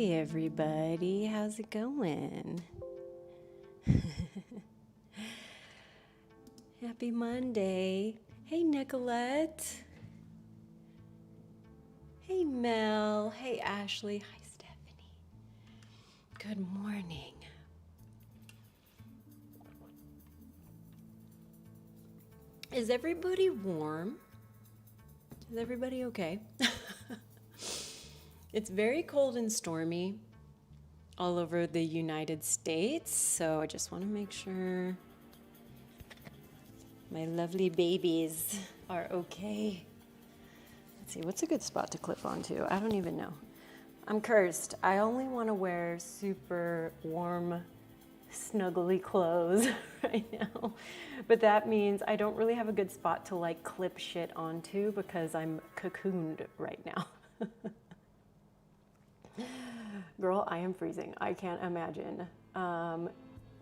Hey everybody, how's it going? Happy Monday. Hey Nicolette. Hey Mel. Hey Ashley. Hi Stephanie. Good morning. Is everybody warm? Is everybody okay? It's very cold and stormy all over the United States, so I just want to make sure my lovely babies are okay. Let's see, what's a good spot to clip onto? I don't even know. I'm cursed. I only want to wear super warm, snuggly clothes right now. But that means I don't really have a good spot to like clip shit onto because I'm cocooned right now. Girl, I am freezing. I can't imagine.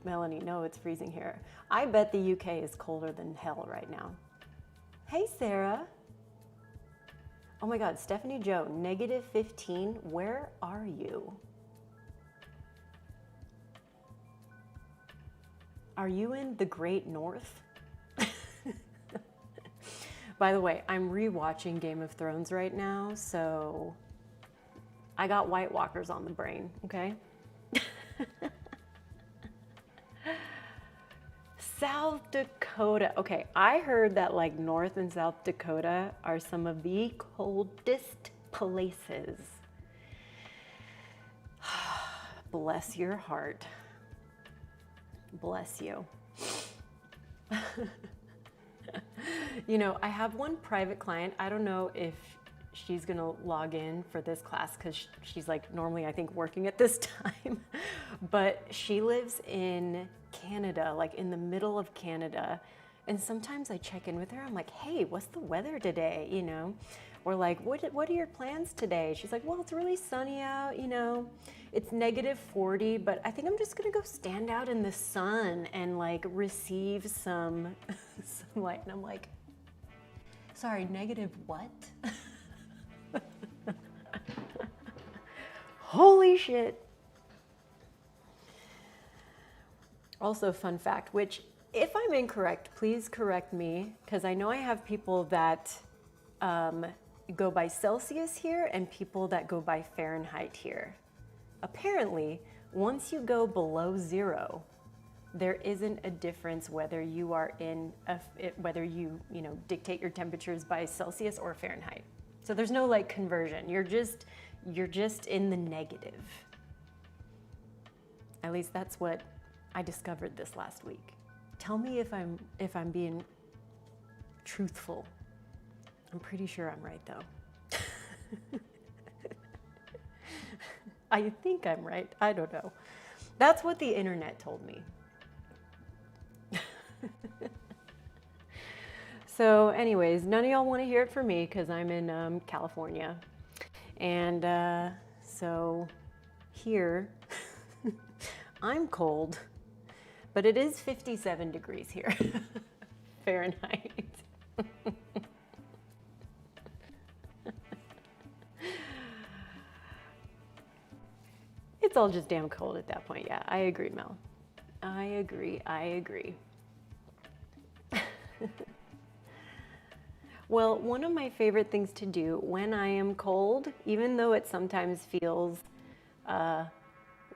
Melanie, no, it's freezing here. I bet the UK is colder than hell right now. Hey, Sarah. Oh my God, Stephanie Joe, -15. Where are you? Are you in the Great North? By the way, I'm rewatching Game of Thrones right now, so I got White Walkers on the brain, okay? South Dakota. Okay, I heard that like North and South Dakota are some of the coldest places. Bless your heart. Bless you. You know, I have one private client. I don't know if she's gonna log in for this class because she's like normally I think working at this time, but she lives in Canada, like in the middle of Canada, and sometimes I check in with her. I'm like, hey, what's the weather today, you know? Or like, what are your plans today? She's like, well, it's really sunny out, you know, it's -40, but I think I'm just gonna go stand out in the sun and like receive some sunlight. And I'm like, sorry, negative what? Holy shit. Also, fun fact, which if I'm incorrect, please correct me, because I know I have people that go by Celsius here and people that go by Fahrenheit here. Apparently, once you go below 0, there isn't a difference whether you are in whether you dictate your temperatures by Celsius or Fahrenheit. So there's no like conversion. You're just in the negative. At least that's what I discovered this last week. Tell me if I'm being truthful. I'm pretty sure I'm right though. I think I'm right. I don't know. That's what the internet told me. So anyways, none of y'all want to hear it from me because I'm in California. And so here, I'm cold, but it is 57 degrees here, Fahrenheit. It's all just damn cold at that point. Yeah, I agree, Mel. I agree. Well, one of my favorite things to do when I am cold, even though it sometimes feels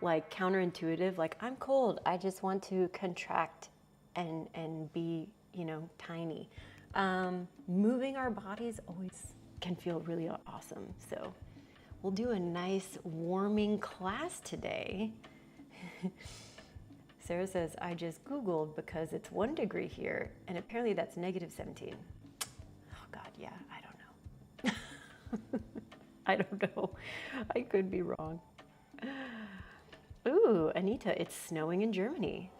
like counterintuitive, like I'm cold, I just want to contract and be, tiny. Moving our bodies always can feel really awesome. So we'll do a nice warming class today. Sarah says, I just Googled because it's 1 degree here, and apparently that's -17. Oh God, yeah, I don't know. I don't know. I could be wrong. Ooh, Anita, it's snowing in Germany.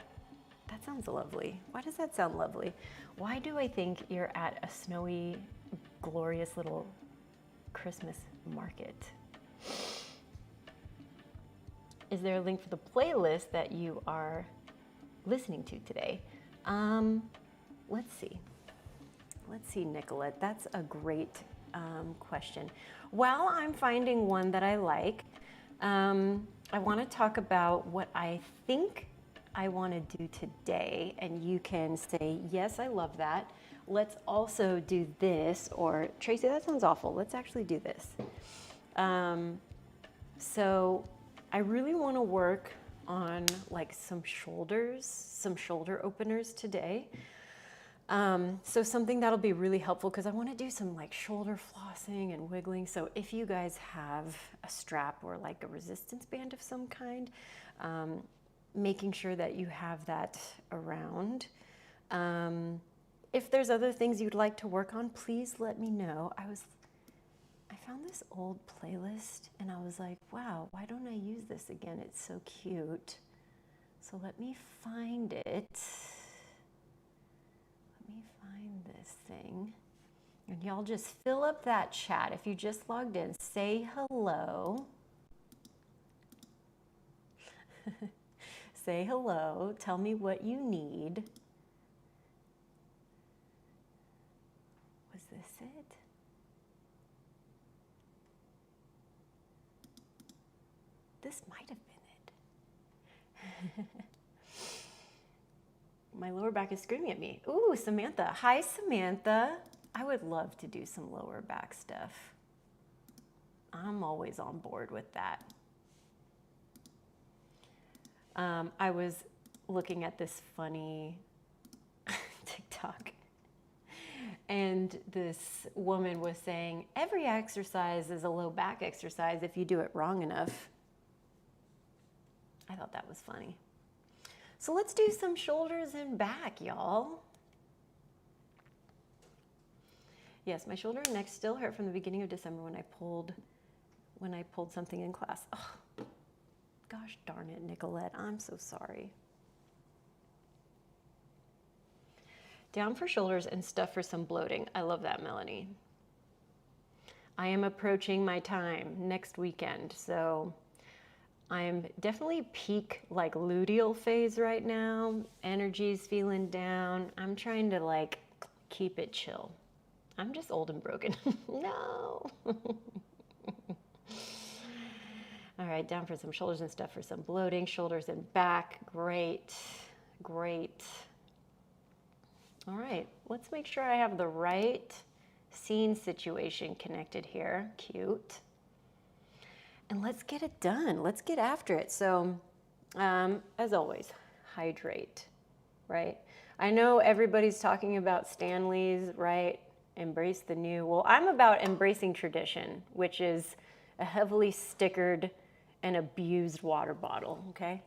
That sounds lovely. Why does that sound lovely? Why do I think you're at a snowy, glorious little Christmas market? Is there a link for the playlist that you are listening to today? Let's see, Nicolette. That's a great question. While I'm finding one that I like, I want to talk about what I think I want to do today, and you can say, yes, I love that. Let's also do this, or Tracy, that sounds awful. Let's actually do this. So I really want to work on like some shoulder openers today. So something that'll be really helpful because I want to do some like shoulder flossing and wiggling. So if you guys have a strap or like a resistance band of some kind, making sure that you have that around. If there's other things you'd like to work on, please let me know. I found this old playlist and I was like, wow, why don't I use this again? It's so cute. So let me find it. Let me find this thing. And y'all just fill up that chat. If you just logged in, say hello. Say hello. Tell me what you need. Was this it? This might have been it. My lower back is screaming at me. Ooh, Samantha. Hi, Samantha. I would love to do some lower back stuff. I'm always on board with that. I was looking at this funny TikTok, and this woman was saying, every exercise is a low back exercise if you do it wrong enough. I thought that was funny. So let's do some shoulders and back, y'all. Yes, my shoulder and neck still hurt from the beginning of December when I pulled something in class. Oh, gosh darn it, Nicolette, I'm so sorry. Down for shoulders and stuff for some bloating. I love that, Melanie. I am approaching my time next weekend, so I am definitely peak like luteal phase right now. Energy's feeling down. I'm trying to like keep it chill. I'm just old and broken. No. All right, down for some shoulders and stuff for some bloating. Shoulders and back. Great. Great. All right, let's make sure I have the right scene situation connected here. Cute. And let's get it done. Let's get after it. So, as always, hydrate, right? I know everybody's talking about Stanley's, right? Embrace the new. Well, I'm about embracing tradition, which is a heavily stickered and abused water bottle, okay?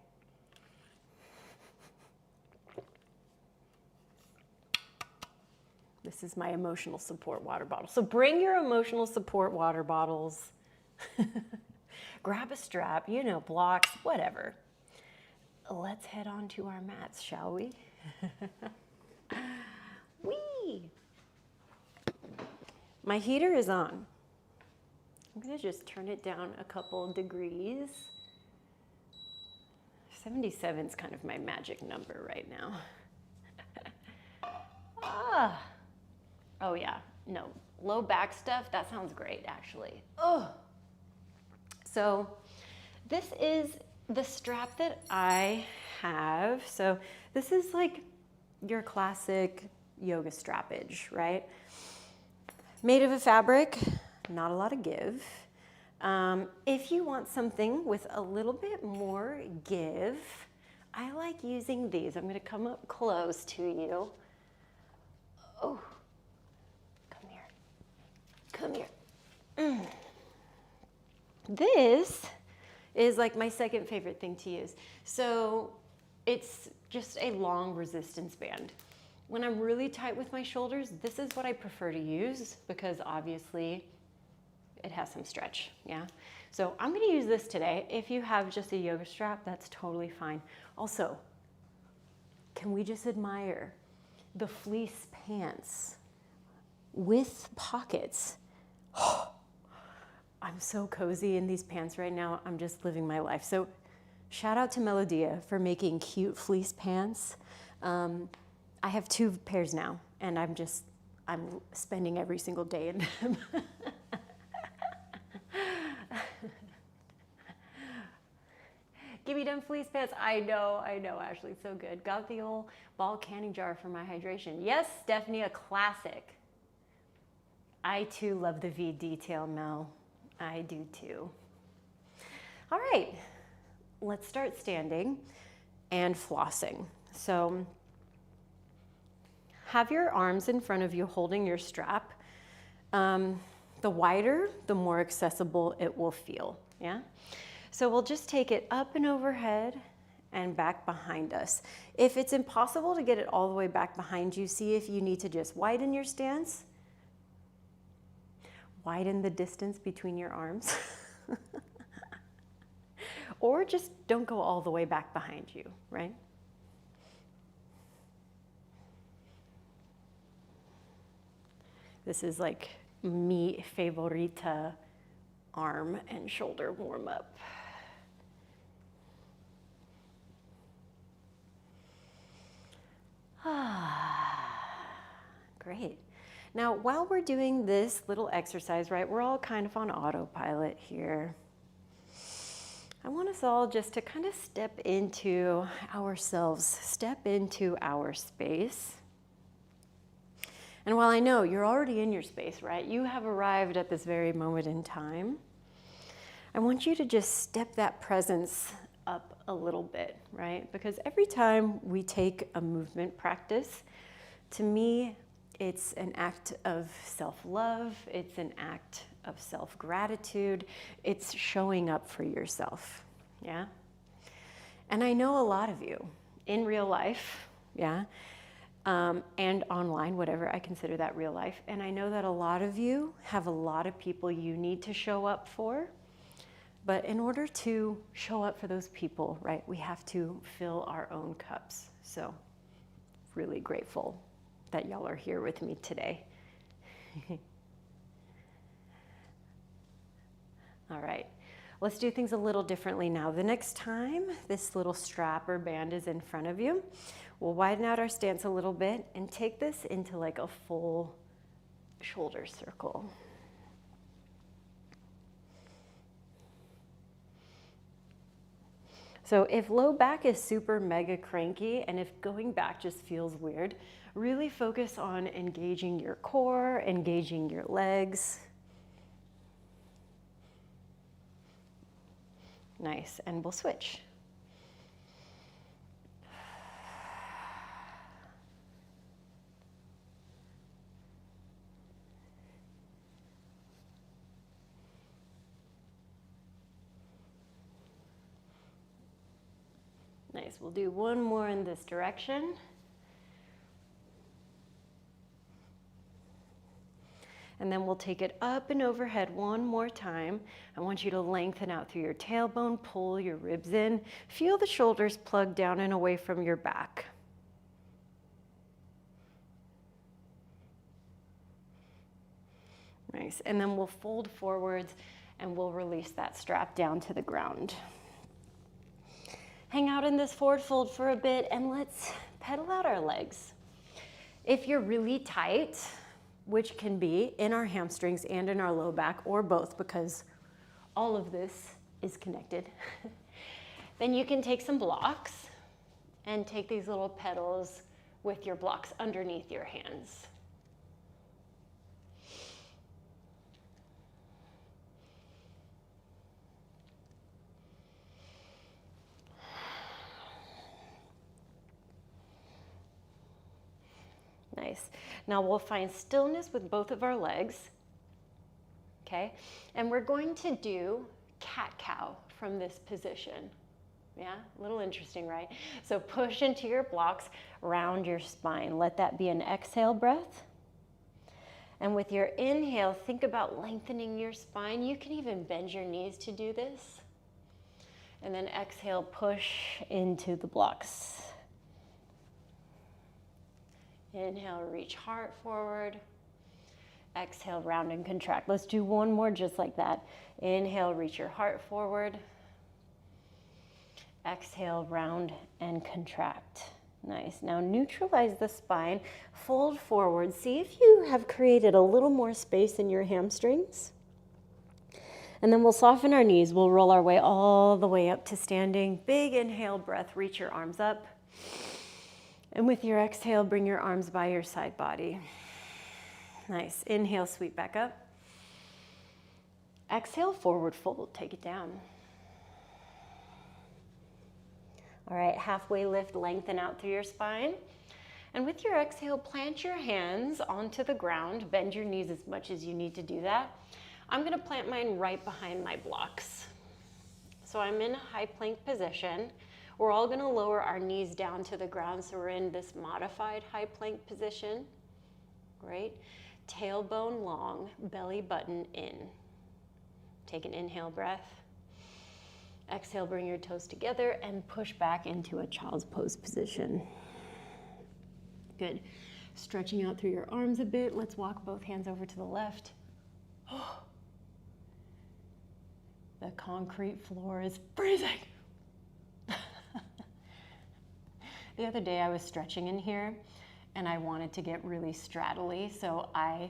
This is my emotional support water bottle. So bring your emotional support water bottles. Grab a strap, you know, blocks, whatever. Let's head on to our mats, shall we? Whee! My heater is on. I'm gonna just turn it down a couple degrees. 77 is kind of my magic number right now. Ah. Oh yeah, no, low back stuff, that sounds great actually. Oh. So this is the strap that I have. So this is like your classic yoga strappage, right? Made of a fabric, not a lot of give. If you want something with a little bit more give, I like using these. I'm gonna come up close to you. Oh, come here, come here. This is like my second favorite thing to use. So it's just a long resistance band. When I'm really tight with my shoulders, this is what I prefer to use because obviously it has some stretch, yeah? So I'm gonna use this today. If you have just a yoga strap, that's totally fine. Also, can we just admire the fleece pants with pockets? I'm so cozy in these pants right now. I'm just living my life. So shout out to Melodia for making cute fleece pants. I have 2 pairs now, and I'm spending every single day in them. Give me them fleece pants. I know, Ashley, so good. Got the old ball canning jar for my hydration. Yes, Stephanie, a classic. I too love the V detail, Mel. I do too. All right, let's start standing and flossing. So have your arms in front of you holding your strap. The wider, the more accessible it will feel, yeah? So we'll just take it up and overhead and back behind us. If it's impossible to get it all the way back behind you, see if you need to just widen your stance. Widen the distance between your arms. Or just don't go all the way back behind you, right? This is like mi favorita arm and shoulder warm up. Great. Now, while we're doing this little exercise, right, we're all kind of on autopilot here. I want us all just to kind of step into ourselves, step into our space. And while I know you're already in your space, right, you have arrived at this very moment in time, I want you to just step that presence up a little bit, right? Because every time we take a movement practice, to me, it's an act of self-love, it's an act of self-gratitude, it's showing up for yourself, yeah? And I know a lot of you in real life, yeah, and online, whatever, I consider that real life. And I know that a lot of you have a lot of people you need to show up for. But in order to show up for those people, right, we have to fill our own cups. So really grateful that y'all are here with me today. All right, let's do things a little differently now. The next time this little strap or band is in front of you, we'll widen out our stance a little bit and take this into like a full shoulder circle. So if low back is super mega cranky and if going back just feels weird, really focus on engaging your core, engaging your legs. Nice, and we'll switch. Nice, we'll do one more in this direction. And then we'll take it up and overhead one more time. I want you to lengthen out through your tailbone, pull your ribs in. Feel the shoulders plug down and away from your back. Nice, and then we'll fold forwards and we'll release that strap down to the ground. Hang out in this forward fold for a bit and let's pedal out our legs. If you're really tight, which can be in our hamstrings and in our low back, or both, because all of this is connected, then you can take some blocks and take these little pedals with your blocks underneath your hands. Nice. Now we'll find stillness with both of our legs, okay? And we're going to do cat-cow from this position. Yeah, a little interesting, right? So push into your blocks, round your spine. Let that be an exhale breath. And with your inhale, think about lengthening your spine. You can even bend your knees to do this. And then exhale, push into the blocks. Inhale, reach heart forward. Exhale, round and contract. Let's do one more just like that. Inhale, reach your heart forward. Exhale, round and contract. Nice. Now neutralize the spine, fold forward. See if you have created a little more space in your hamstrings. And then we'll soften our knees. We'll roll our way all the way up to standing. Big inhale breath, reach your arms up. And with your exhale, bring your arms by your side body. Nice. Inhale, sweep back up. Exhale, forward fold, take it down. All right, halfway lift, lengthen out through your spine. And with your exhale, plant your hands onto the ground. Bend your knees as much as you need to do that. I'm gonna plant mine right behind my blocks. So I'm in a high plank position. We're all gonna lower our knees down to the ground, so we're in this modified high plank position. Great. Tailbone long, belly button in. Take an inhale breath. Exhale, bring your toes together and push back into a child's pose position. Good. Stretching out through your arms a bit. Let's walk both hands over to the left. The concrete floor is freezing. The other day I was stretching in here and I wanted to get really straddly, so I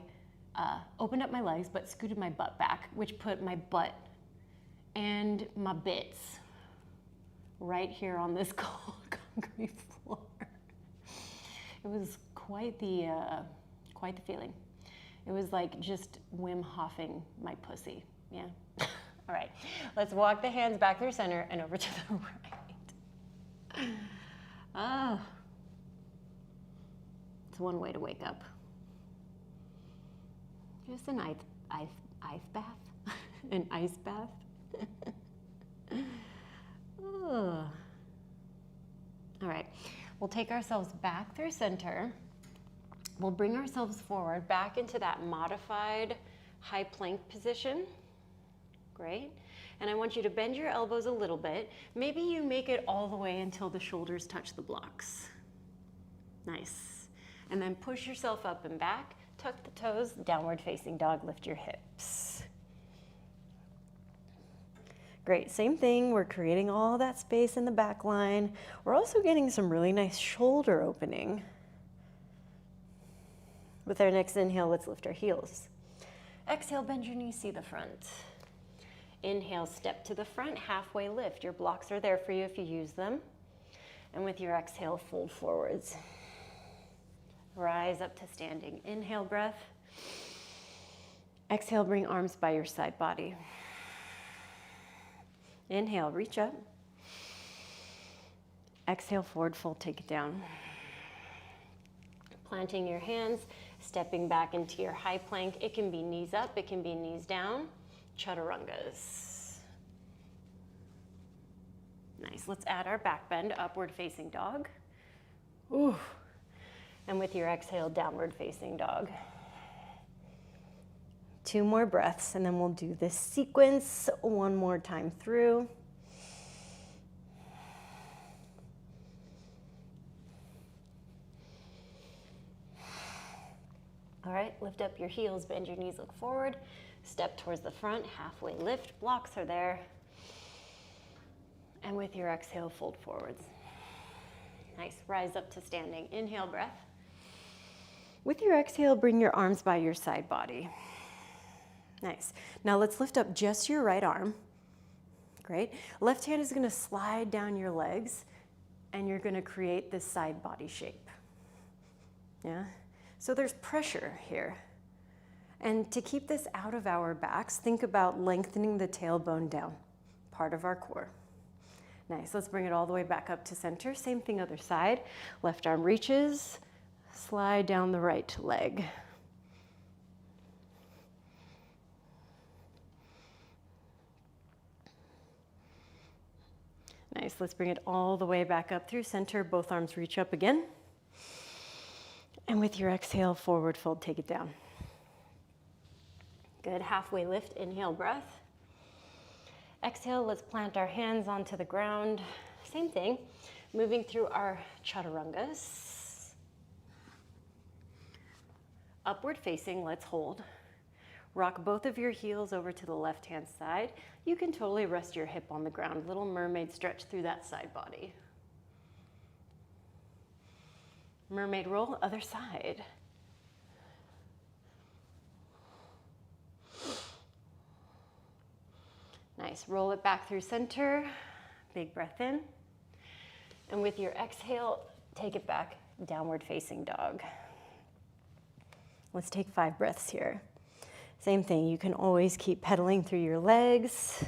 opened up my legs but scooted my butt back, which put my butt and my bits right here on this concrete floor. It was quite the feeling. It was like just Wim Hofing my pussy, yeah. All right, let's walk the hands back through center and over to the right. Ah, it's one way to wake up. Just an ice bath, an ice bath. All right, we'll take ourselves back through center. We'll bring ourselves forward back into that modified high plank position. Great. And I want you to bend your elbows a little bit. Maybe you make it all the way until the shoulders touch the blocks. Nice. And then push yourself up and back. Tuck the toes, downward facing dog, lift your hips. Great, same thing, we're creating all that space in the back line. We're also getting some really nice shoulder opening. With our next inhale, let's lift our heels. Exhale, bend your knees, see the front. Inhale, step to the front, halfway lift. Your blocks are there for you if you use them. And with your exhale, fold forwards. Rise up to standing. Inhale, breath. Exhale, bring arms by your side body. Inhale, reach up. Exhale, forward fold, take it down. Planting your hands, stepping back into your high plank. It can be knees up, it can be knees down. Chaturangas. Nice, let's add our back bend, upward facing dog. Ooh. And with your exhale, downward facing dog. 2 more breaths, and then we'll do this sequence one more time through. All right, lift up your heels, bend your knees, look forward. Step towards the front, halfway lift, blocks are there. And with your exhale, fold forwards. Nice, rise up to standing. Inhale, breath. With your exhale, bring your arms by your side body. Nice. Now let's lift up just your right arm. Great. Left hand is gonna slide down your legs and you're gonna create this side body shape. Yeah? So there's pressure here. And to keep this out of our backs, think about lengthening the tailbone down, part of our core. Nice, let's bring it all the way back up to center. Same thing other side. Left arm reaches, slide down the right leg. Nice, let's bring it all the way back up through center. Both arms reach up again. And with your exhale, forward fold, take it down. Good, halfway lift, inhale, breath. Exhale, let's plant our hands onto the ground. Same thing, moving through our chaturangas. Upward facing, let's hold. Rock both of your heels over to the left-hand side. You can totally rest your hip on the ground. Little mermaid stretch through that side body. Mermaid roll, other side. Nice, roll it back through center, big breath in. And with your exhale, take it back, downward facing dog. Let's take 5 breaths here. Same thing, you can always keep pedaling through your legs.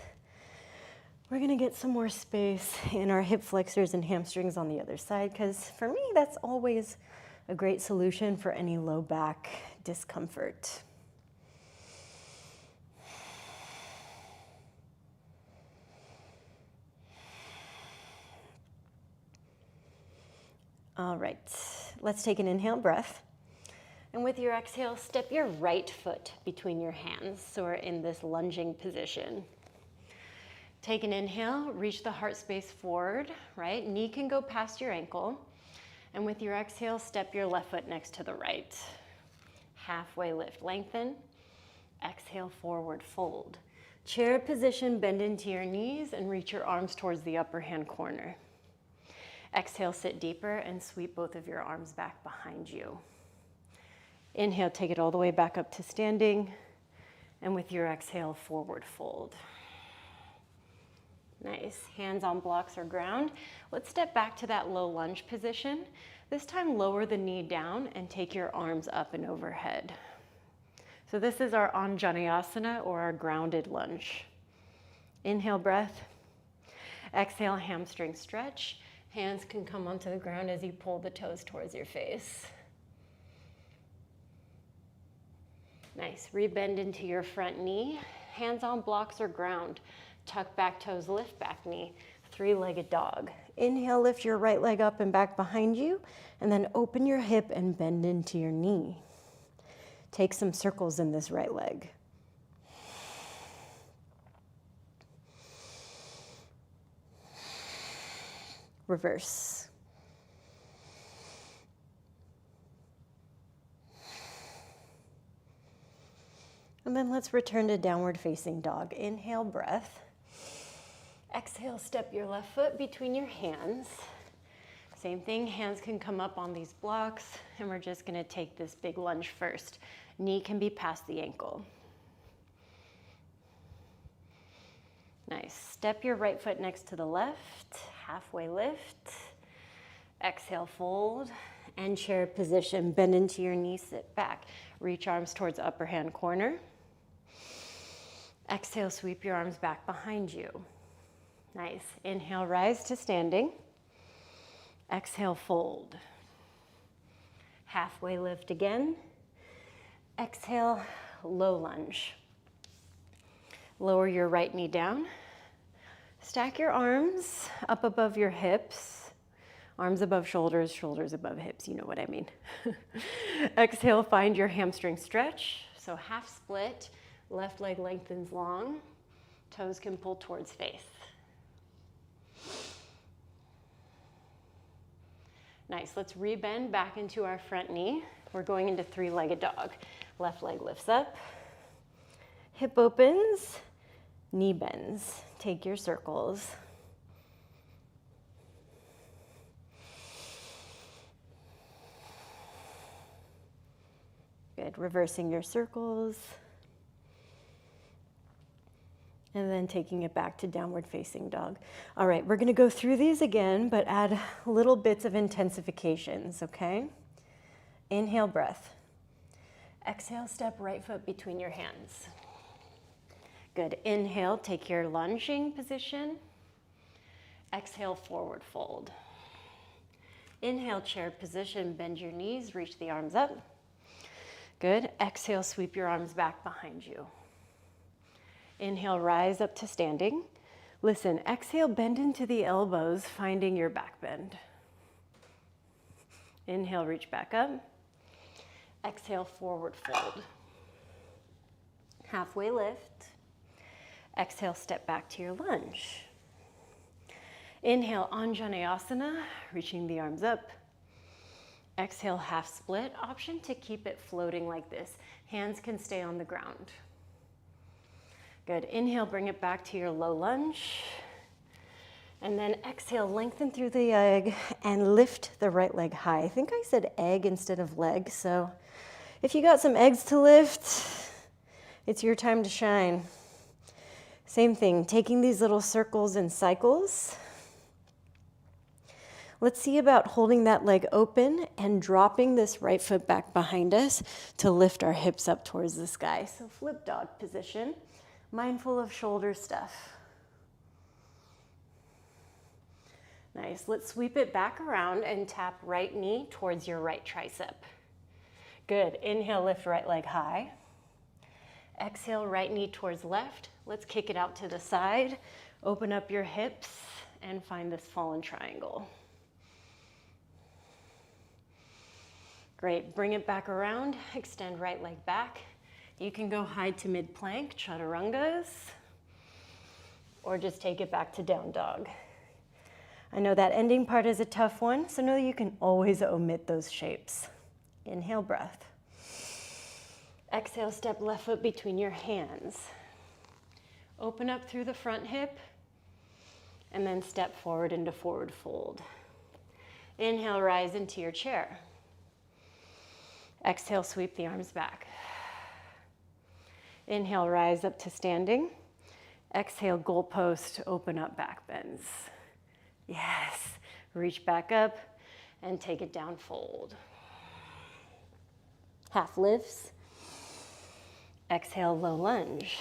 We're gonna get some more space in our hip flexors and hamstrings on the other side, because for me, that's always a great solution for any low back discomfort. All right, let's take an inhale breath. And with your exhale, step your right foot between your hands, so we're in this lunging position. Take an inhale, reach the heart space forward, right? Knee can go past your ankle. And with your exhale, step your left foot next to the right. Halfway lift, lengthen. Exhale, forward fold. Chair position, bend into your knees and reach your arms towards the upper hand corner. Exhale, sit deeper and sweep both of your arms back behind you. Inhale, take it all the way back up to standing. And with your exhale, forward fold. Nice, hands on blocks or ground. Let's step back to that low lunge position. This time, lower the knee down and take your arms up and overhead. So this is our asana or our grounded lunge. Inhale, breath. Exhale, hamstring stretch. Hands can come onto the ground as you pull the toes towards your face. Nice, rebend into your front knee. Hands on blocks or ground. Tuck back toes, lift back knee. 3-legged dog. Inhale, lift your right leg up and back behind you, and then open your hip and bend into your knee. Take some circles in this right leg. Reverse. And then let's return to downward facing dog. Inhale, breath. Exhale, step your left foot between your hands. Same thing, hands can come up on these blocks, and we're just gonna take this big lunge first. Knee can be past the ankle. Nice, step your right foot next to the left, halfway lift. Exhale, fold, and chair position. Bend into your knee, sit back. Reach arms towards upper hand corner. Exhale, sweep your arms back behind you. Nice, inhale, rise to standing. Exhale, fold. Halfway lift again. Exhale, low lunge. Lower your right knee down. Stack your arms up above your hips. Arms above shoulders, shoulders above hips, you know what I mean. Exhale, find your hamstring stretch. So half split, left leg lengthens long. Toes can pull towards face. Nice, let's rebend back into our front knee. We're going into 3-legged dog. Left leg lifts up, hip opens, knee bends. Take your circles. Good, reversing your circles. And then taking it back to downward facing dog. All right, we're gonna go through these again, but add little bits of intensifications, okay? Inhale, breath. Exhale, step right foot between your hands. Good, inhale, take your lunging position. Exhale, forward fold. Inhale, chair position, bend your knees, reach the arms up. Good, exhale, sweep your arms back behind you. Inhale, rise up to standing. Listen, exhale, bend into the elbows, finding your back bend. Inhale, reach back up. Exhale, forward fold. Halfway lift. Exhale, step back to your lunge. Inhale, asana, reaching the arms up. Exhale, half split. Option to keep it floating like this. Hands can stay on the ground. Good, inhale, bring it back to your low lunge. And then exhale, lengthen through the egg and lift the right leg high. I think I said egg instead of leg, so if you got some eggs to lift, it's your time to shine. Same thing, taking these little circles and cycles. Let's see about holding that leg open and dropping this right foot back behind us to lift our hips up towards the sky. So flip dog position, mindful of shoulder stuff. Nice, let's sweep it back around and tap right knee towards your right tricep. Good, inhale, lift right leg high. Exhale, right knee towards left. Let's kick it out to the side. Open up your hips and find this fallen triangle. Great, bring it back around, extend right leg back. You can go high to mid plank, chaturangas, or just take it back to down dog. I know that ending part is a tough one, so know you can always omit those shapes. Inhale, breath. Exhale, step left foot between your hands. Open up through the front hip, and then step forward into forward fold. Inhale, rise into your chair. Exhale, sweep the arms back. Inhale, rise up to standing. Exhale, goalpost, open up back bends. Yes, reach back up and take it down, fold. Half lifts. Exhale, low lunge,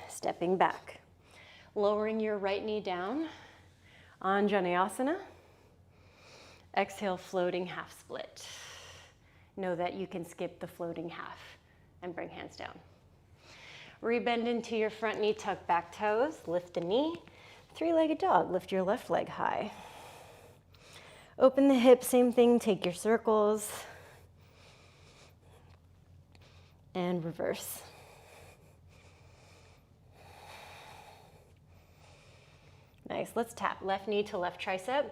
stepping back. Lowering your right knee down, Anjaneyasana. Exhale, floating half split. Know that you can skip the floating half and bring hands down. Rebend into your front knee, tuck back toes, lift the knee. Three-legged dog, lift your left leg high. Open the hips, same thing, take your circles. And reverse. Nice, let's tap left knee to left tricep.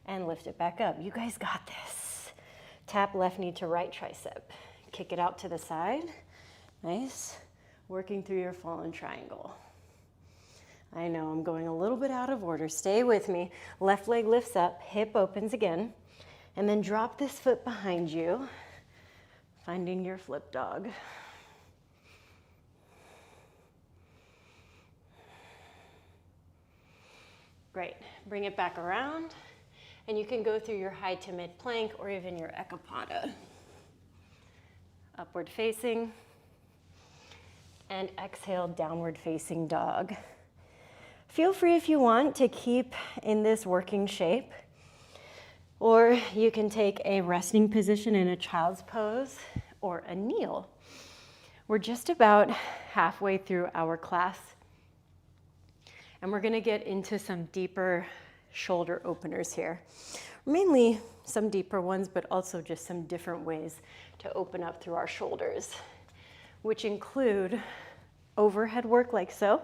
And lift it back up. You guys got this. Tap left knee to right tricep. Kick it out to the side. Nice. Working through your fallen triangle. I know I'm going a little bit out of order. Stay with me. Left leg lifts up, hip opens again, and then drop this foot behind you, finding your flip dog. Great. Bring it back around. And you can go through your high to mid plank or even your ekapada. Upward facing. And exhale, downward facing dog. Feel free if you want to keep in this working shape, or you can take a resting position in a child's pose or a kneel. We're just about halfway through our class, and we're gonna get into some deeper shoulder openers here. Mainly some deeper ones, but also just some different ways to open up through our shoulders, which include overhead work like so,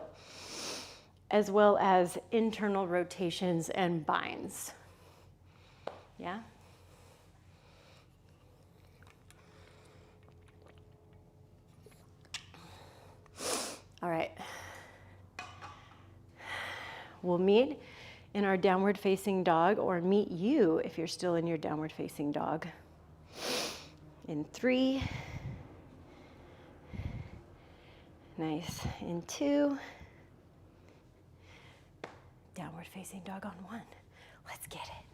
as well as internal rotations and binds. Yeah? All right. We'll meet in our downward facing dog, or meet you if you're still in your downward facing dog. In 3. Nice. In 2. Downward facing dog on 1. Let's get it.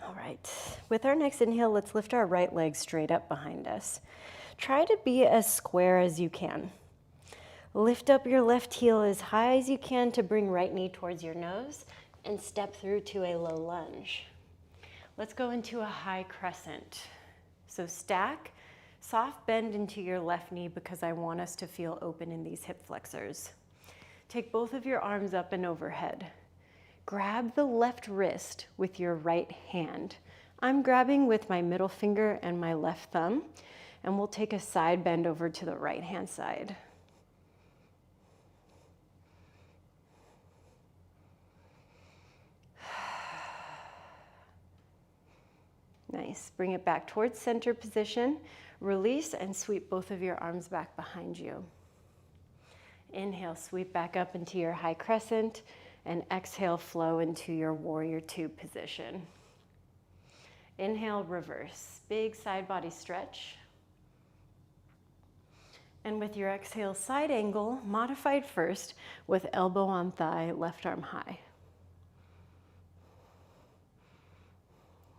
All right. With our next inhale, let's lift our right leg straight up behind us. Try to be as square as you can. Lift up your left heel as high as you can to bring right knee towards your nose and step through to a low lunge. Let's go into a high crescent. So stack, soft bend into your left knee because I want us to feel open in these hip flexors. Take both of your arms up and overhead. Grab the left wrist with your right hand. I'm grabbing with my middle finger and my left thumb, and we'll take a side bend over to the right hand side. Nice. Bring it back towards center position. Release and sweep both of your arms back behind you. Inhale, sweep back up into your high crescent, and exhale, flow into your warrior 2 position. Inhale, reverse. Big side body stretch. And with your exhale, side angle, modified first with elbow on thigh, left arm high.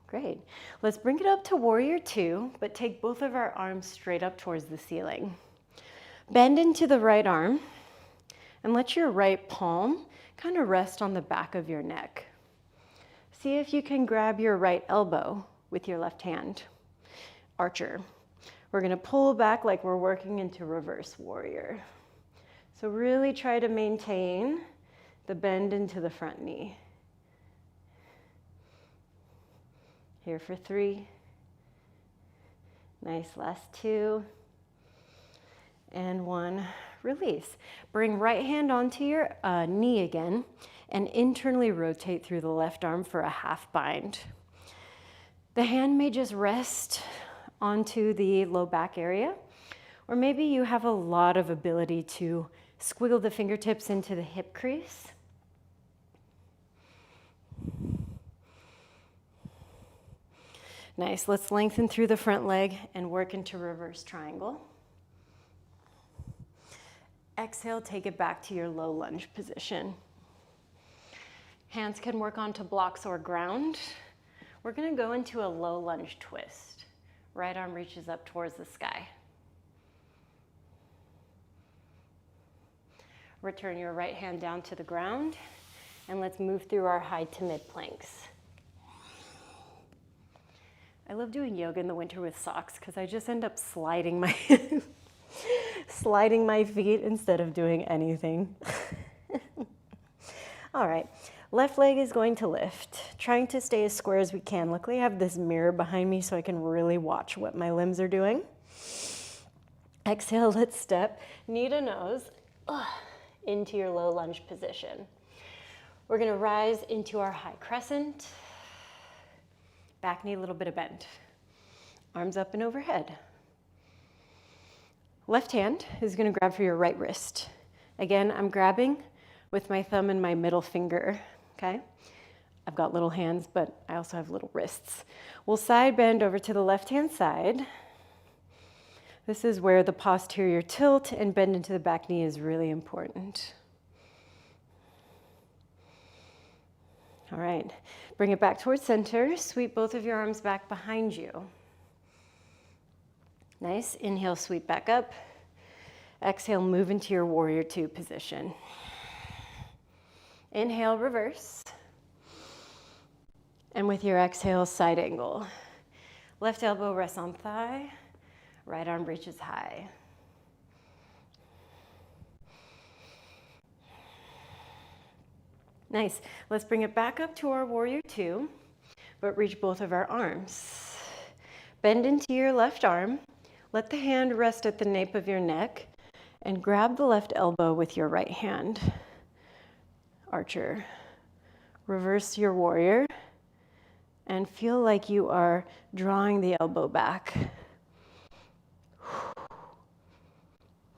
Great. Let's bring it up to warrior two, but take both of our arms straight up towards the ceiling. Bend into the right arm and let your right palm kind of rest on the back of your neck. See if you can grab your right elbow with your left hand. Archer. We're going to pull back like we're working into reverse warrior. So really try to maintain the bend into the front knee. Here for 3. Nice, last 2. And 1, release. Bring right hand onto your knee again and internally rotate through the left arm for a half bind. The hand may just rest onto the low back area, or maybe you have a lot of ability to squiggle the fingertips into the hip crease. Nice, let's lengthen through the front leg and work into reverse triangle. Exhale, take it back to your low lunge position. Hands can work onto blocks or ground. We're gonna go into a low lunge twist. Right arm reaches up towards the sky. Return your right hand down to the ground, and let's move through our high to mid planks. I love doing yoga in the winter with socks because I just end up sliding my sliding my feet instead of doing anything. All right, left leg is going to lift, trying to stay as square as we can. Luckily, I have this mirror behind me so I can really watch what my limbs are doing. Exhale, let's step knee to nose into your low lunge position. We're gonna rise into our high crescent. Back knee, a little bit of bend. Arms up and overhead. Left hand is gonna grab for your right wrist. Again, I'm grabbing with my thumb and my middle finger, okay? I've got little hands, but I also have little wrists. We'll side bend over to the left-hand side. This is where the posterior tilt and bend into the back knee is really important. All right, bring it back towards center. Sweep both of your arms back behind you. Nice, inhale, sweep back up. Exhale, move into your warrior two position. Inhale, reverse. And with your exhale, side angle. Left elbow rests on thigh, right arm reaches high. Nice. Let's bring it back up to our warrior two, but reach both of our arms. Bend into your left arm. Let the hand rest at the nape of your neck and grab the left elbow with your right hand. Archer. Reverse your warrior and feel like you are drawing the elbow back.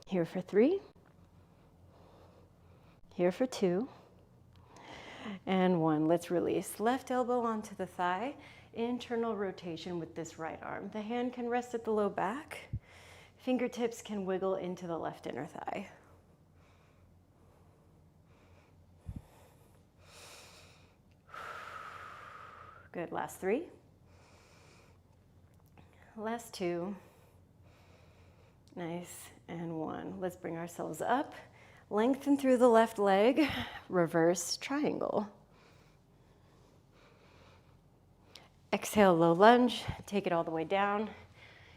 Here for 3. Here for 2. And 1. Let's release. Left elbow onto the thigh. Internal rotation with this right arm. The hand can rest at the low back. Fingertips can wiggle into the left inner thigh. Good, last 3. Last 2. Nice, and 1. Let's bring ourselves up. Lengthen through the left leg, reverse triangle. Exhale, low lunge, take it all the way down.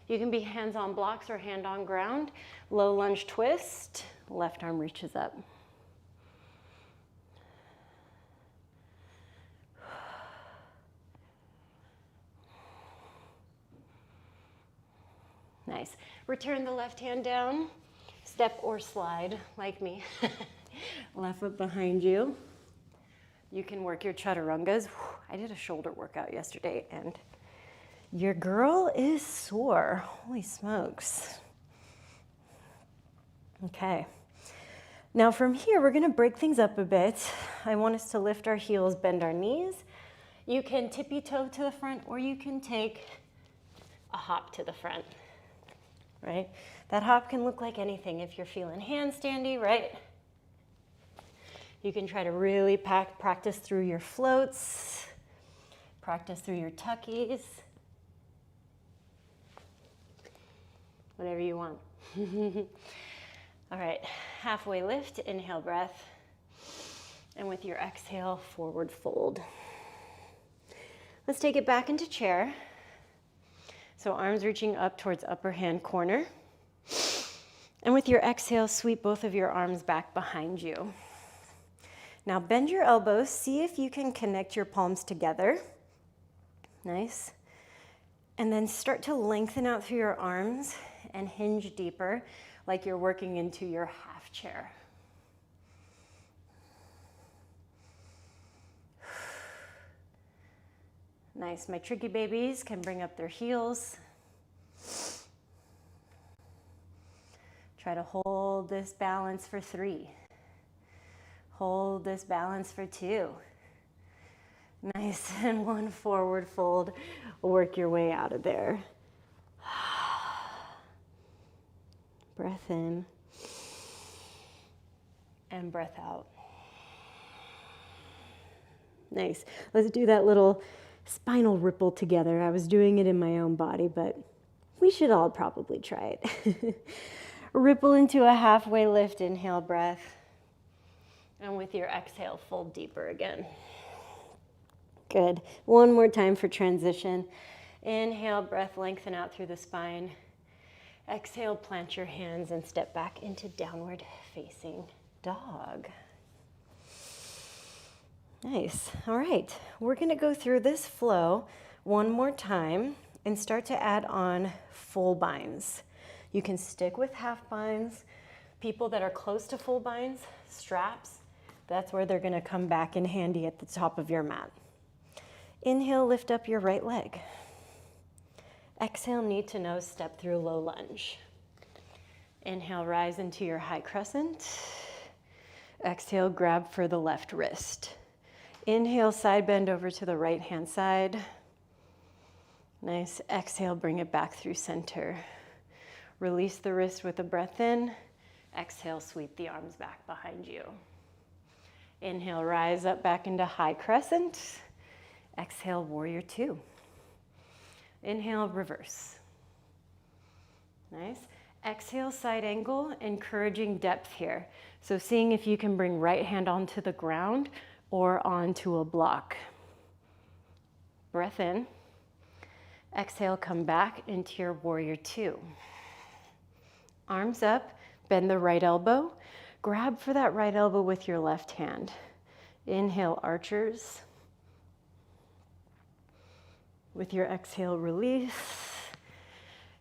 You can be hands on blocks or hand on ground. Low lunge twist, left arm reaches up. Nice. Return the left hand down. Step or slide, like me. Left foot behind you. You can work your chaturangas. I did a shoulder workout yesterday and your girl is sore. Holy smokes. Okay. Now from here, we're gonna break things up a bit. I want us to lift our heels, bend our knees. You can tippy toe to the front, or you can take a hop to the front, right? That hop can look like anything. If you're feeling handstandy, right? You can try to really practice through your floats, practice through your tuckies, whatever you want. All right, halfway lift, inhale breath, and with your exhale, forward fold. Let's take it back into chair. So arms reaching up towards upper hand corner. And with your exhale, sweep both of your arms back behind you. Now bend your elbows, see if you can connect your palms together. Nice. And then start to lengthen out through your arms and hinge deeper, like you're working into your half chair. Nice. My tricky babies can bring up their heels. Try to hold this balance for 3. Hold this balance for 2. Nice. And 1 forward fold. Work your way out of there. Breath in. And breath out. Nice. Let's do that little spinal ripple together. I was doing it in my own body, but we should all probably try it. Ripple into a halfway lift, inhale breath. And with your exhale, fold deeper again. Good. One more time for transition. Inhale, breath, lengthen out through the spine. Exhale, plant your hands and step back into downward facing dog. Nice. All right. We're going to go through this flow one more time and start to add on full binds. You can stick with half binds. People that are close to full binds, straps, that's where they're going to come back in handy at the top of your mat. Inhale, lift up your right leg. Exhale, knee to nose, step through low lunge. Inhale, rise into your high crescent. Exhale, grab for the left wrist. Inhale, side bend over to the right hand side. Nice. Exhale, bring it back through center. Release the wrist with a breath in. Exhale, sweep the arms back behind you. Inhale, rise up back into high crescent. Exhale, warrior 2. Inhale, reverse. Nice. Exhale, side angle, encouraging depth here. So seeing if you can bring right hand onto the ground or onto a block. Breath in. Exhale, come back into your warrior 2. Arms up, bend the right elbow. Grab for that right elbow with your left hand. Inhale, archers. With your exhale, release.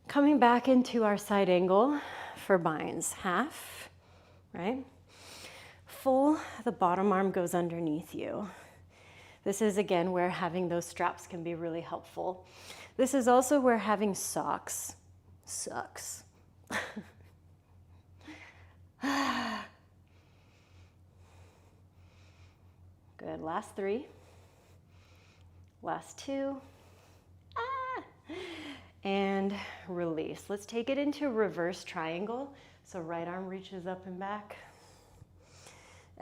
Coming back into our side angle for binds. Half, right? Full, the bottom arm goes underneath you. This is, again, where having those straps can be really helpful. This is also where having socks sucks. Good. Last 3. Last 2. And release. Let's take it into reverse triangle. So right arm reaches up and back.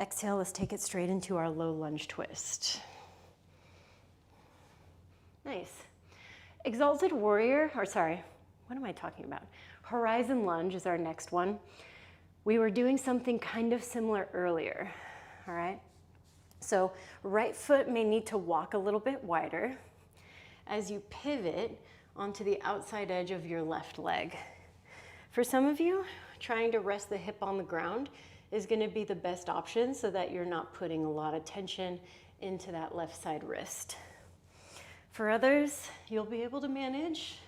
Exhale, let's take it straight into our low lunge twist. Nice. Exalted warrior, or sorry, what am I talking about? Horizon lunge is our next one. We were doing something kind of similar earlier, all right? So right foot may need to walk a little bit wider as you pivot onto the outside edge of your left leg. For some of you, trying to rest the hip on the ground is going to be the best option so that you're not putting a lot of tension into that left side wrist. For others, you'll be able to manage,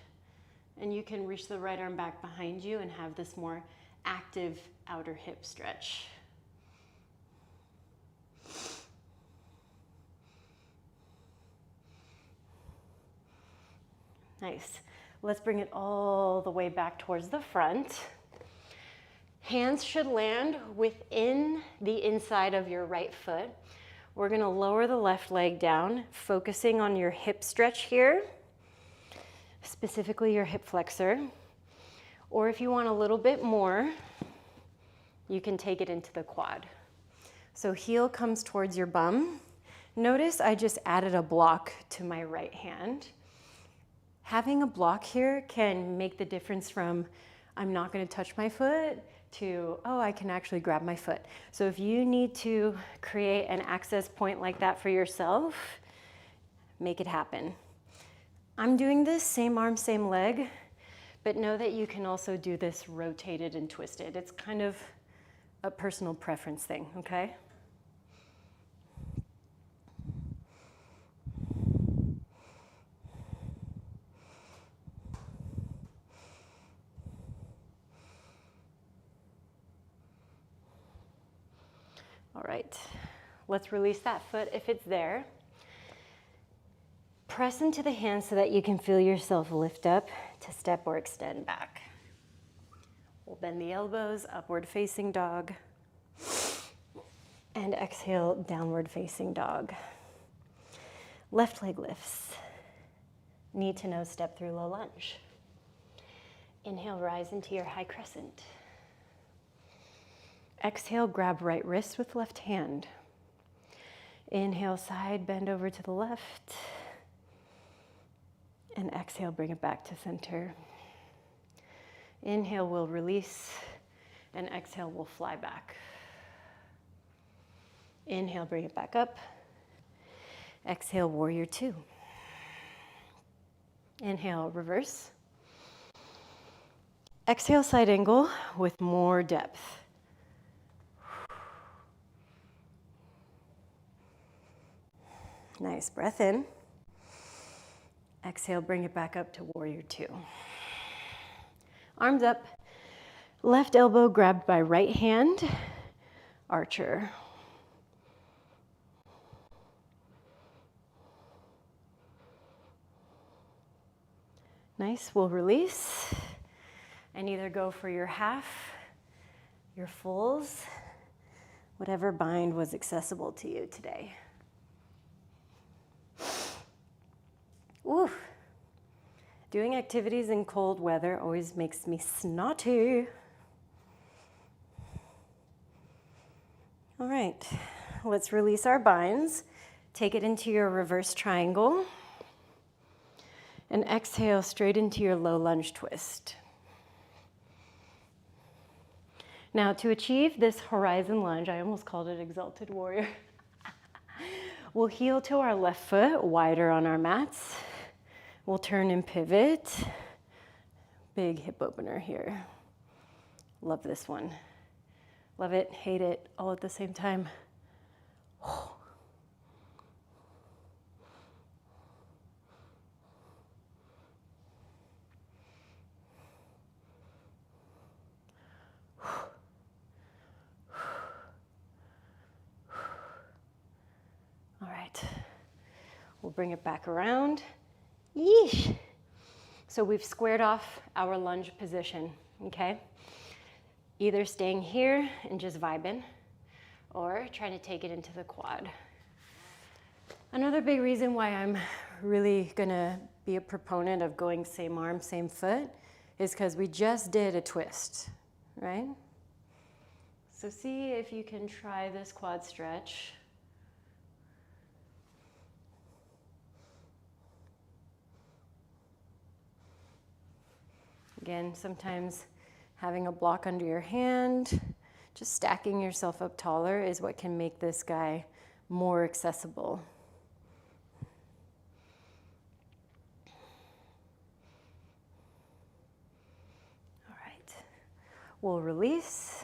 and you can reach the right arm back behind you and have this more active outer hip stretch. Nice. Let's bring it all the way back towards the front. Hands should land within the inside of your right foot. We're gonna lower the left leg down, focusing on your hip stretch here, specifically your hip flexor. Or if you want a little bit more, you can take it into the quad. So heel comes towards your bum. Notice I just added a block to my right hand. Having a block here can make the difference from I'm not gonna touch my foot to, oh, I can actually grab my foot. So if you need to create an access point like that for yourself, make it happen. I'm doing this same arm, same leg, but know that you can also do this rotated and twisted. It's kind of a personal preference thing, okay? All right, let's release that foot if it's there. Press into the hands so that you can feel yourself lift up to step or extend back. We'll bend the elbows, upward facing dog. And exhale, downward facing dog. Left leg lifts. Need to know step through low lunge. Inhale, rise into your high crescent. Exhale, grab right wrist with left hand. Inhale, side bend over to the left. And exhale, bring it back to center. Inhale, we'll release. And exhale, we'll fly back. Inhale, bring it back up. Exhale, warrior two. Inhale, reverse. Exhale, side angle with more depth. Nice, breath in. Exhale, bring it back up to warrior two. Arms up, left elbow grabbed by right hand, archer. Nice, we'll release and either go for your half, your fulls, whatever bind was accessible to you today. Ooh. Doing activities in cold weather always makes me snotty. All right, let's release our binds. Take it into your reverse triangle. And exhale straight into your low lunge twist. Now to achieve this horizon lunge, I almost called it exalted warrior. We'll heel to our left foot, wider on our mats. We'll turn and pivot. Big hip opener here. Love this one. Love it, hate it, all at the same time. All right, we'll bring it back around. Yeesh. So we've squared off our lunge position, okay? Either staying here and just vibing, or trying to take it into the quad. Another big reason why I'm really gonna be a proponent of going same arm, same foot is because we just did a twist, right? So see if you can try this quad stretch. Again, sometimes having a block under your hand, just stacking yourself up taller is what can make this guy more accessible. All right, we'll release,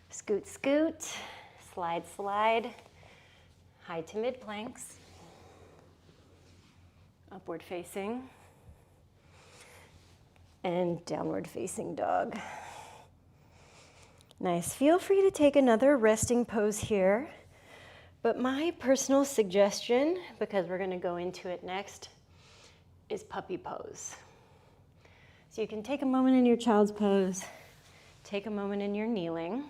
scoot, scoot, slide, slide, high to mid planks, upward facing, and downward facing dog. Nice, feel free to take another resting pose here, but my personal suggestion, because we're gonna go into it next, is puppy pose. So you can take a moment in your child's pose, take a moment in your kneeling.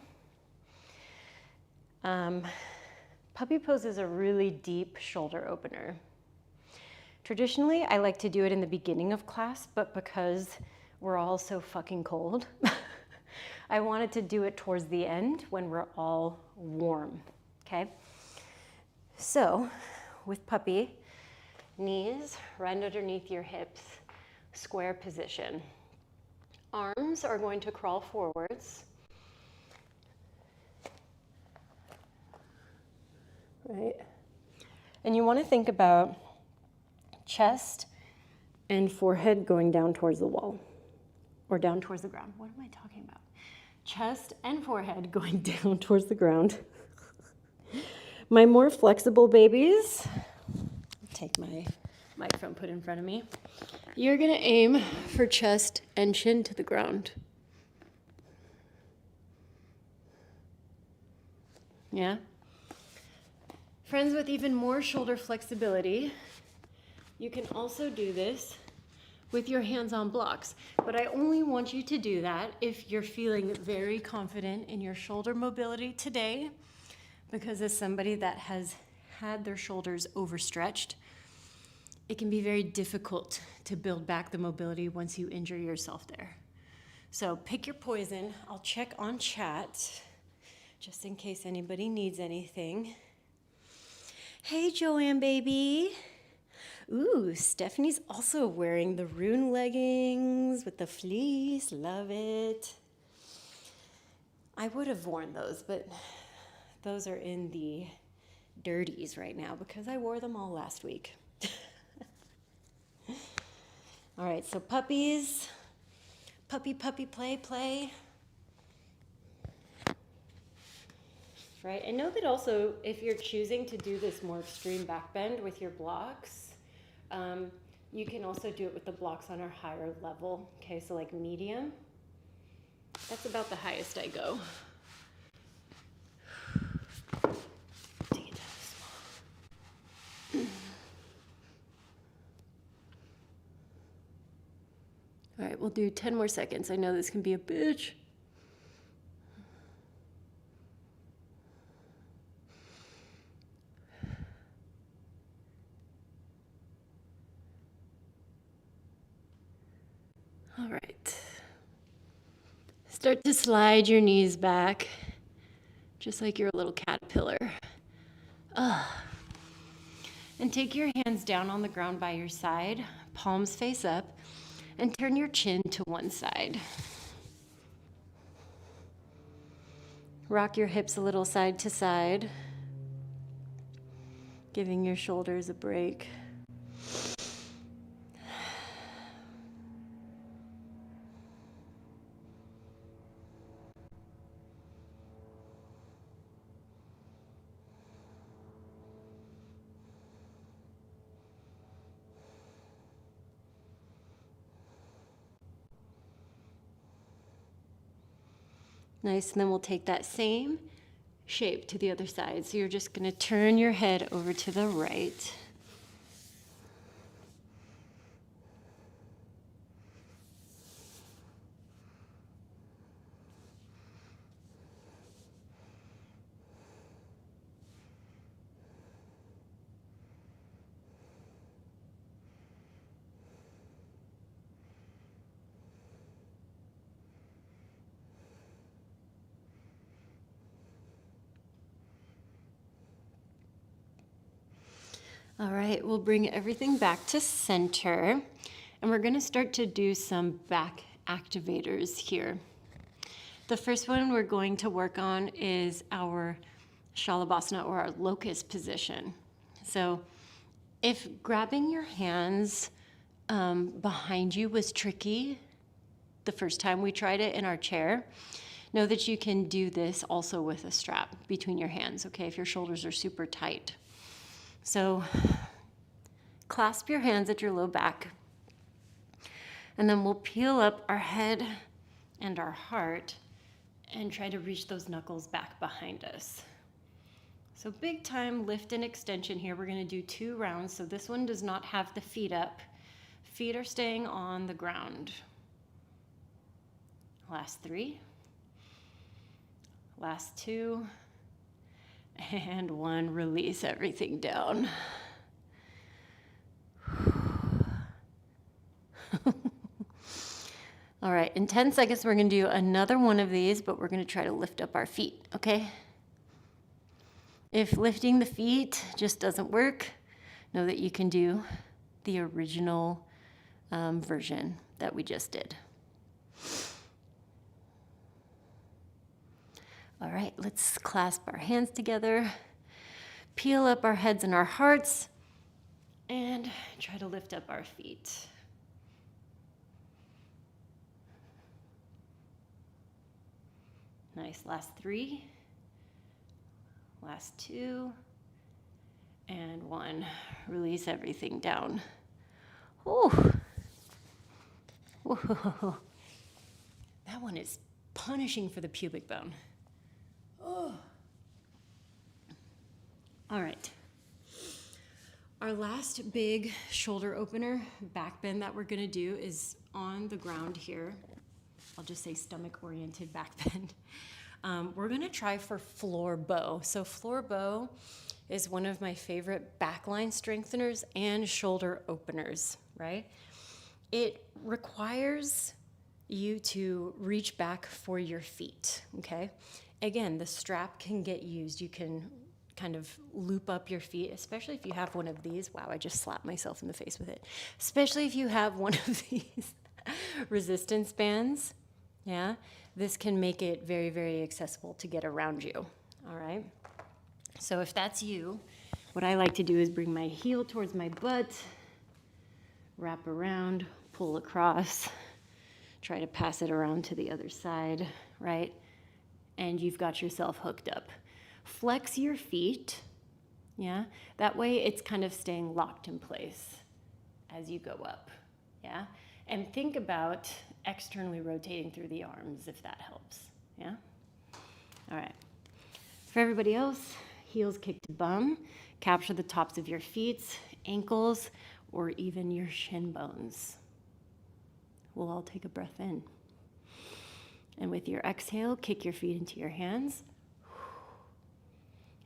Puppy pose is a really deep shoulder opener. Traditionally, I like to do it in the beginning of class, but because we're all so fucking cold, I wanted to do it towards the end when we're all warm, okay? So, with puppy, knees right underneath your hips, square position. Arms are going to crawl forwards. Right? And you want to think about chest and forehead going down towards the wall or down towards the ground. What am I talking about? Chest and forehead going down towards the ground. My more flexible babies, take my microphone put in front of me. You're gonna aim for chest and chin to the ground. Yeah? Friends with even more shoulder flexibility, you can also do this with your hands on blocks. But I only want you to do that if you're feeling very confident in your shoulder mobility today, because as somebody that has had their shoulders overstretched, it can be very difficult to build back the mobility once you injure yourself there. So pick your poison. I'll check on chat just in case anybody needs anything. Hey, Joanne, baby. Ooh, Stephanie's also wearing the rune leggings with the fleece. Love it. I would have worn those, but those are in the dirties right now because I wore them all last week. All right, so puppies. Puppy, play. Right, and know that also if you're choosing to do this more extreme back bend with your blocks, you can also do it with the blocks on a higher level. Okay, so like medium, that's about the highest I go. Take it down small. All right, we'll do 10 more seconds. I know this can be a bitch. All right. Start to slide your knees back, just like you're a little caterpillar. And take your hands down on the ground by your side, palms face up, and turn your chin to one side. Rock your hips a little side to side, giving your shoulders a break. Nice, and then we'll take that same shape to the other side. So you're just gonna turn your head over to the right. All right, we'll bring everything back to center, and we're gonna start to do some back activators here. The first one we're going to work on is our Shalabhasana, or our locust position. So if grabbing your hands behind you was tricky the first time we tried it in our chair, know that you can do this also with a strap between your hands, okay, if your shoulders are super tight. So clasp your hands at your low back, and then we'll peel up our head and our heart and try to reach those knuckles back behind us. So big time lift and extension here. We're gonna do 2 rounds. So this one does not have the feet up. Feet are staying on the ground. Last 3. Last 2. And one, release everything down. All right, in 10 seconds, we're gonna do another one of these, but we're gonna try to lift up our feet, okay? If lifting the feet just doesn't work, know that you can do the original version that we just did. All right, let's clasp our hands together, peel up our heads and our hearts, and try to lift up our feet. Nice, last 3, last 2, and 1. Release everything down. Ooh. Whoa. That one is punishing for the pubic bone. Oh. All right. Our last big shoulder opener, back bend that we're gonna do is on the ground here. I'll just say stomach-oriented back bend. We're gonna try for floor bow. So floor bow is one of my favorite backline strengtheners and shoulder openers, right? It requires you to reach back for your feet, okay? Again, the strap can get used. You can kind of loop up your feet, especially if you have one of these. Wow, I just slapped myself in the face with it. Especially if you have one of these resistance bands, yeah? This can make it very, very accessible to get around you, all right? So if that's you, what I like to do is bring my heel towards my butt, wrap around, pull across, try to pass it around to the other side, right? And you've got yourself hooked up. Flex your feet, yeah? That way it's kind of staying locked in place as you go up, yeah? And think about externally rotating through the arms if that helps, yeah? All right. For everybody else, heels kick to bum, capture the tops of your feet, ankles, or even your shin bones. We'll all take a breath in. And with your exhale, kick your feet into your hands.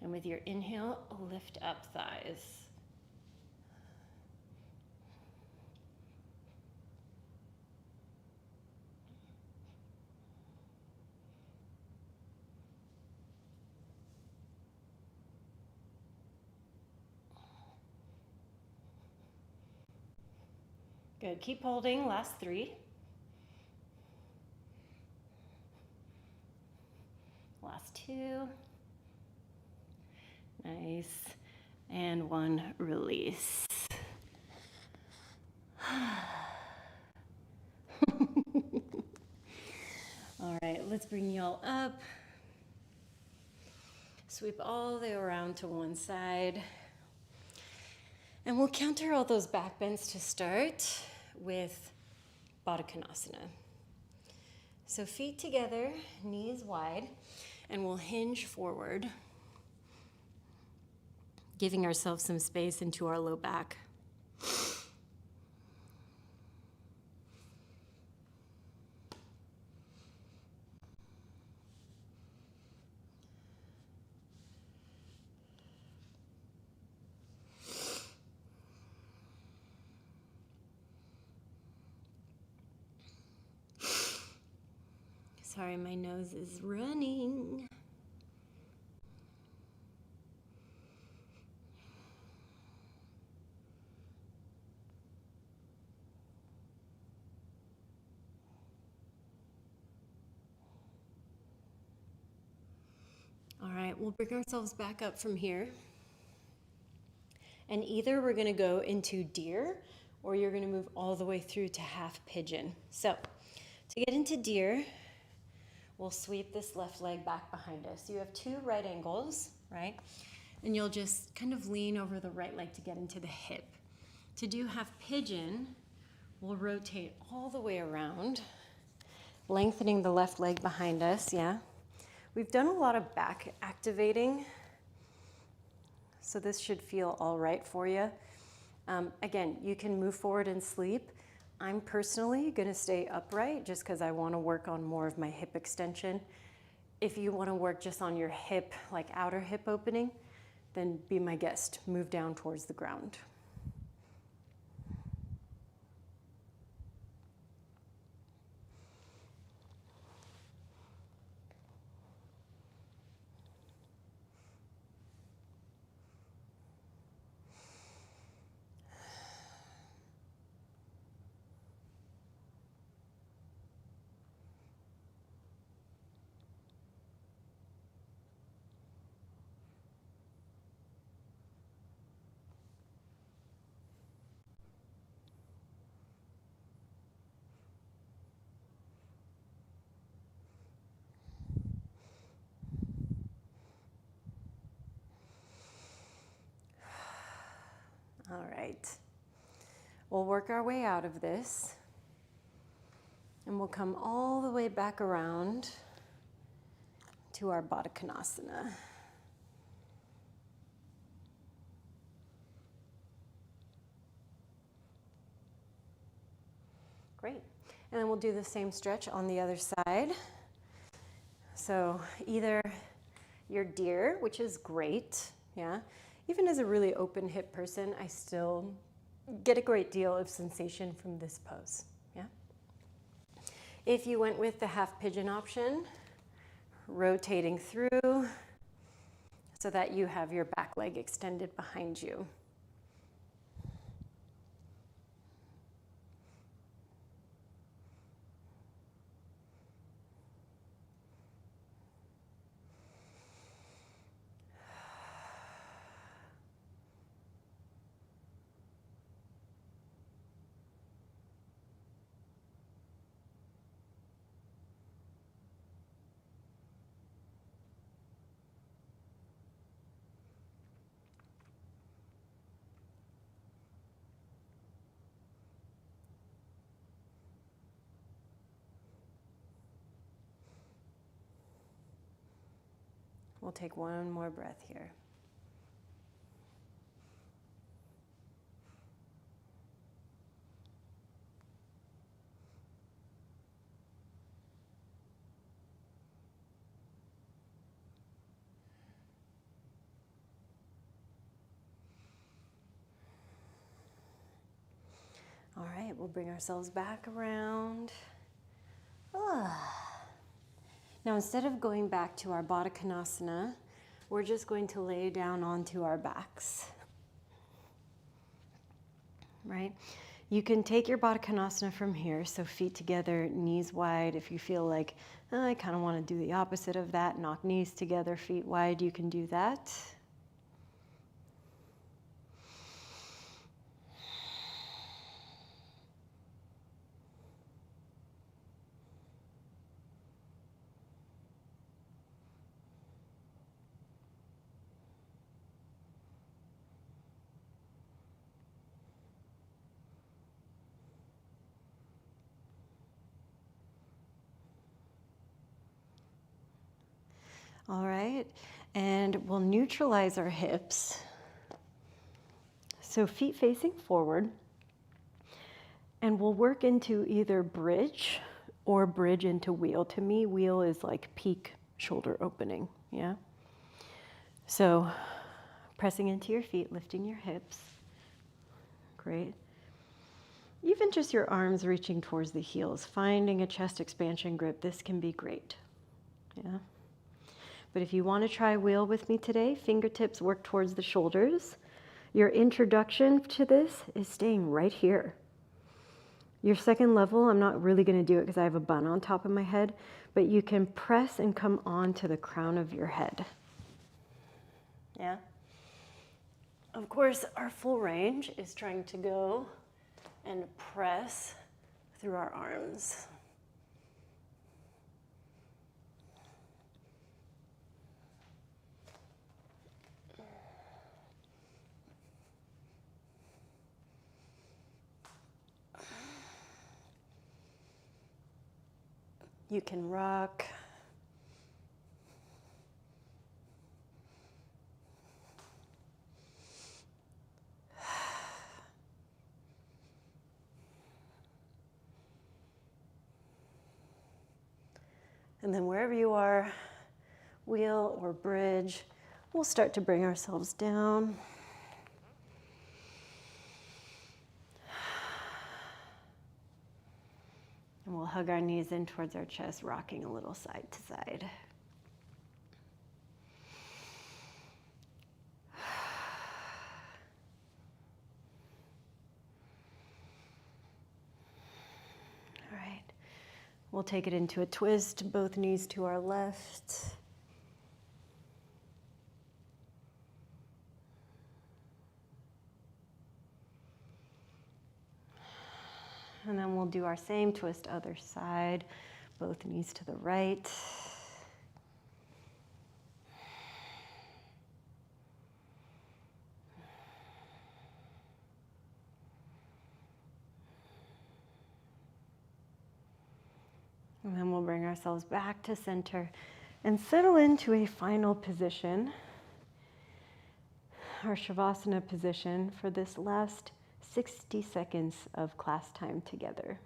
And with your inhale, lift up thighs. Good, keep holding, last 3. Last 2. Nice. And 1, release. All right, let's bring y'all up. Sweep all the way around to one side. And we'll counter all those back bends to start with Baddha Konasana. So feet together, knees wide, and we'll hinge forward, giving ourselves some space into our low back. Sorry, my nose is running. All right, we'll bring ourselves back up from here. And either we're gonna go into deer or you're gonna move all the way through to half pigeon. So to get into deer, we'll sweep this left leg back behind us. You have 2 right angles, right? And you'll just kind of lean over the right leg to get into the hip. To do half pigeon, we'll rotate all the way around, lengthening the left leg behind us, yeah? We've done a lot of back activating, so this should feel all right for you. Again, you can move forward and sleep. I'm personally gonna stay upright just because I wanna work on more of my hip extension. If you want to work just on your hip, like outer hip opening, then be my guest. Move down towards the ground. All right. We'll work our way out of this, and we'll come all the way back around to our Baddha Konasana. Great. And then we'll do the same stretch on the other side. So either your deer, which is great, yeah. Even as a really open hip person, I still get a great deal of sensation from this pose, yeah. If you went with the half pigeon option, rotating through so that you have your back leg extended behind you. We'll take one more breath here. All right, we'll bring ourselves back around. Now, instead of going back to our Baddha Konasana, we're just going to lay down onto our backs, right? You can take your Baddha Konasana from here, so feet together, knees wide. If you feel like, I kind of want to do the opposite of that, knock knees together, feet wide, you can do that. All right, and we'll neutralize our hips. So feet facing forward, and we'll work into either bridge or bridge into wheel. To me, wheel is like peak shoulder opening, yeah? So pressing into your feet, lifting your hips. Great. Even just your arms reaching towards the heels, finding a chest expansion grip, this can be great, yeah? But if you want to try wheel with me today, fingertips work towards the shoulders. Your introduction to this is staying right here. Your second level, I'm not really going to do it because I have a bun on top of my head, but you can press and come on to the crown of your head. Yeah? Of course, our full range is trying to go and press through our arms. You can rock. And then wherever you are, wheel or bridge. We'll start to bring ourselves down. And we'll hug our knees in towards our chest, rocking a little side to side. All right. We'll take it into a twist, both knees to our left. And then we'll do our same twist, other side, both knees to the right. And then we'll bring ourselves back to center and settle into a final position, our Shavasana position, for this last 60 seconds of class time together.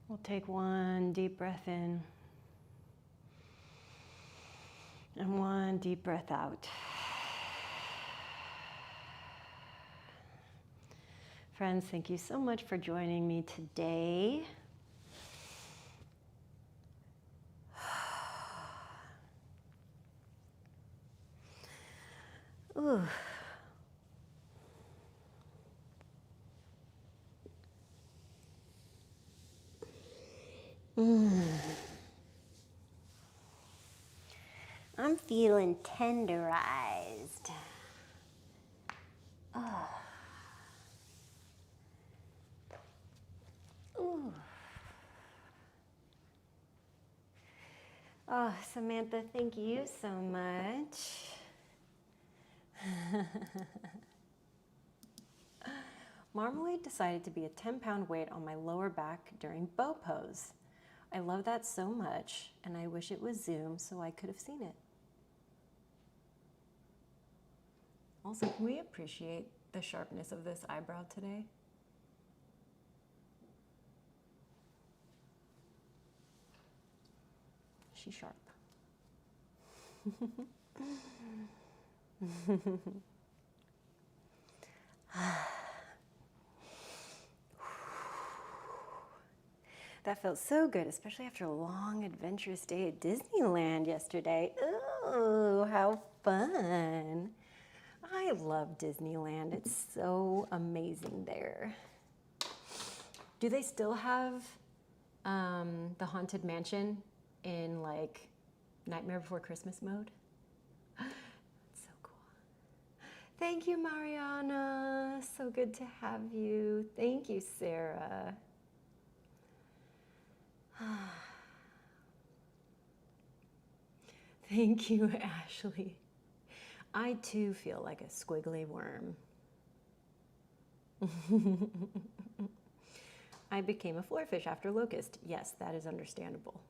We'll take one deep breath in and one deep breath out. Friends, thank you so much for joining me today. Ooh. I'm feeling tenderized. Oh. Ooh. Oh, Samantha, thank you so much. Marmalade decided to be a 10-pound weight on my lower back during bow pose. I love that so much, and I wish it was Zoom so I could have seen it. Also, can we appreciate the sharpness of this eyebrow today? She's sharp. That felt so good, especially after a long, adventurous day at Disneyland yesterday. Ooh, how fun. I love Disneyland. It's so amazing there. Do they still have the Haunted Mansion in like Nightmare Before Christmas mode? So cool. Thank you, Mariana. So good to have you. Thank you, Sarah. Thank you, Ashley. I too feel like a squiggly worm. I became a floorfish after locust. Yes, that is understandable.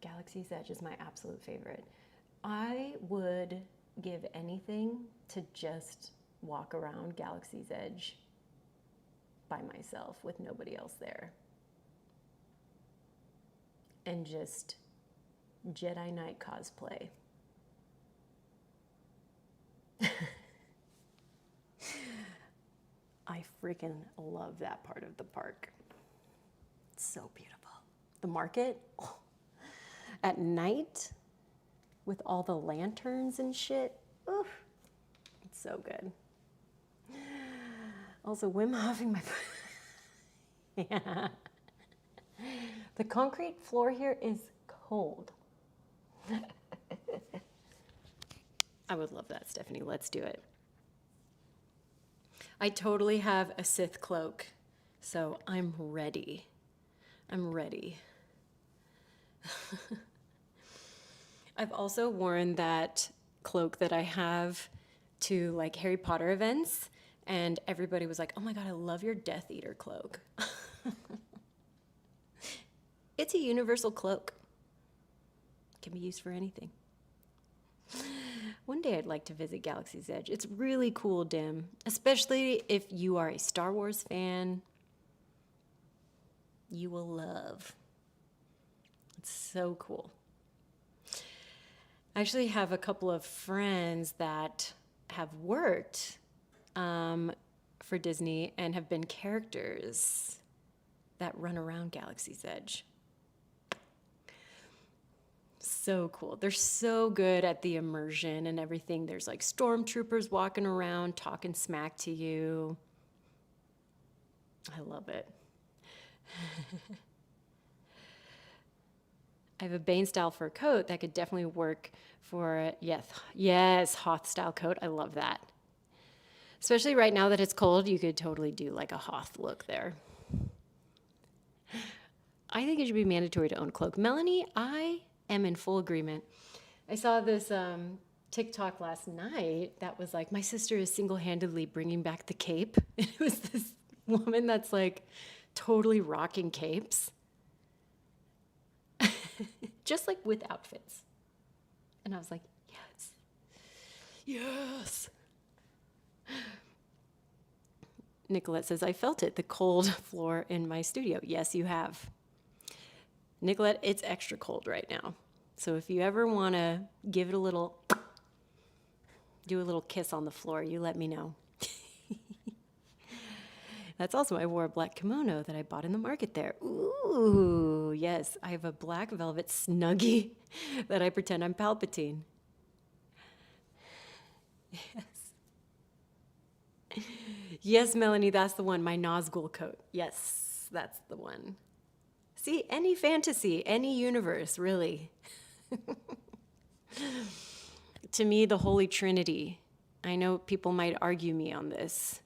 Galaxy's Edge is my absolute favorite. I would give anything to just walk around Galaxy's Edge by myself with nobody else there. And just Jedi Knight cosplay. I freaking love that part of the park. It's so beautiful. The market, at night with all the lanterns and shit. Oof, it's so good. Also, Wim Hofing my yeah. The concrete floor here is cold. I would love that, Stephanie. Let's do it. I totally have a Sith cloak, so I'm ready. I'm ready. I've also worn that cloak that I have to like Harry Potter events, and everybody was like, "Oh my God, I love your Death Eater cloak." It's a universal cloak. Can be used for anything. One day I'd like to visit Galaxy's Edge. It's really cool, Dim, especially if you are a Star Wars fan. You will love. It's so cool. I actually have a couple of friends that have worked for Disney and have been characters that run around Galaxy's Edge. So cool. They're so good at the immersion and everything. There's like stormtroopers walking around talking smack to you. I love it. I have a Bane style fur coat that could definitely work for, yes, Hoth style coat. I love that. Especially right now that it's cold, you could totally do like a Hoth look there. I think it should be mandatory to own a cloak. Melanie, I am in full agreement. I saw this TikTok last night that was like, my sister is single-handedly bringing back the cape. And it was this woman that's like totally rocking capes. Just like with outfits. And I was like, yes. Yes. Nicolette says, I felt it, the cold floor in my studio. Yes, you have. Nicolette, it's extra cold right now. So if you ever want to give it a little, do a little kiss on the floor, you let me know. That's also, I wore a black kimono that I bought in the market there. Ooh, yes, I have a black velvet Snuggie that I pretend I'm Palpatine. Yes. Yes, Melanie, that's the one, my Nazgul coat. Yes, that's the one. See, any fantasy, any universe, really. To me, the Holy Trinity. I know people might argue me on this.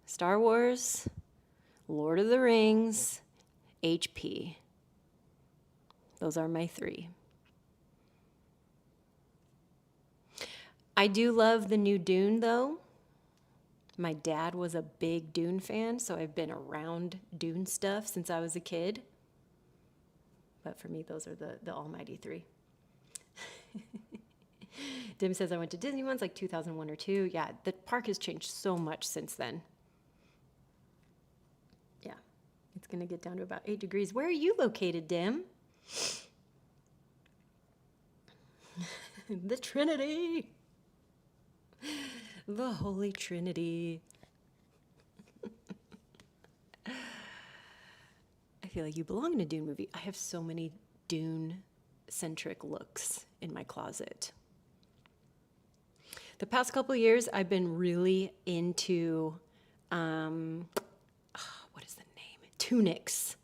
Star Wars, Lord of the Rings, HP. Those are my three. I do love the new Dune, though. My dad was a big Dune fan, so I've been around Dune stuff since I was a kid. But for me, those are the almighty three. Dim says I went to Disney once, like 2001 or 2. Yeah, the park has changed so much since then. Yeah, it's going to get down to about 8 degrees. Where are you located, Dim? The Trinity. The Holy Trinity. I feel like you belong in a Dune movie. I have so many Dune-centric looks in my closet. The past couple of years, I've been really into, what is the name? Tunics.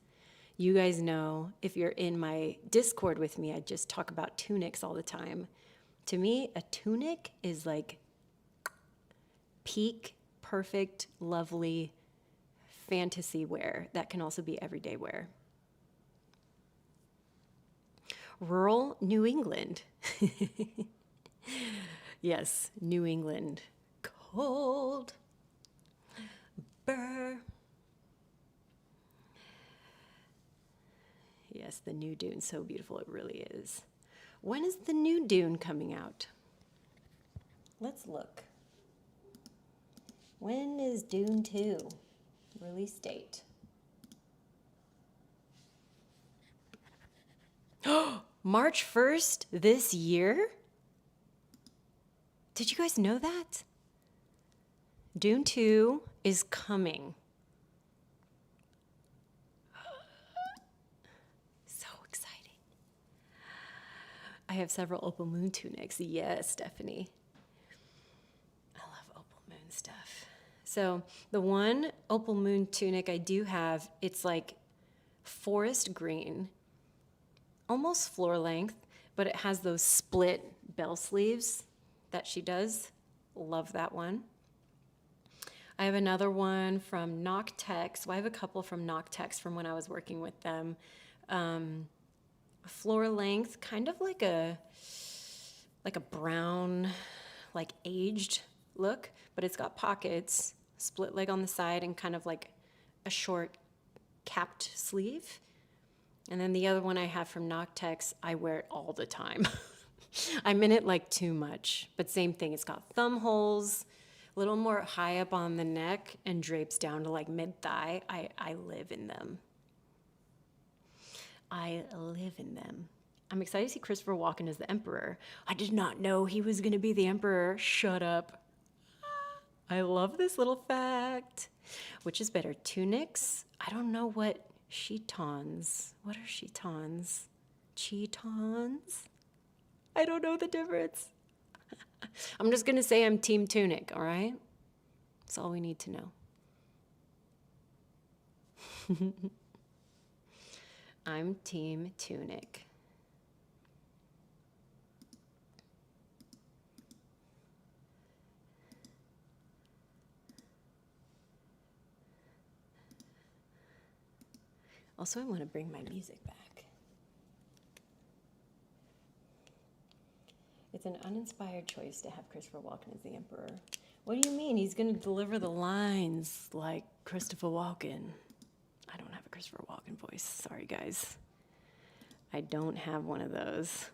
You guys know, if you're in my Discord with me, I just talk about tunics all the time. To me, a tunic is like peak, perfect, lovely fantasy wear that can also be everyday wear. Rural New England. Yes, New England. Cold. Burr. Yes, the new Dune, so beautiful, it really is. When is the new Dune coming out? Let's look. When is Dune 2? Release date. March 1st this year? Did you guys know that? Dune 2 is coming. So exciting. I have several Opal Moon tunics. Yes, Stephanie. I love Opal Moon stuff. So the one Opal Moon tunic I do have, it's like forest green, almost floor length, but it has those split bell sleeves that she does. Love that one. I have another one from Noctex. Well, I have a couple from Noctex from when I was working with them. Floor length, kind of like a brown, like aged look, but it's got pockets, split leg on the side, and kind of like a short capped sleeve. And then the other one I have from Noctex, I wear it all the time. I'm in it like too much, but same thing. It's got thumb holes, a little more high up on the neck, and drapes down to like mid-thigh. I live in them. I live in them. I'm excited to see Christopher Walken as the Emperor. I did not know he was going to be the Emperor. Shut up. I love this little fact. Which is better, tunics? I don't know what chitons. What are chitons? Chitons? I don't know the difference. I'm just going to say I'm team tunic, all right? That's all we need to know. I'm team tunic. Also, I want to bring my music back. It's an uninspired choice to have Christopher Walken as the Emperor. What do you mean? He's going to deliver the lines like Christopher Walken. I don't have a Christopher Walken voice. Sorry, guys. I don't have one of those.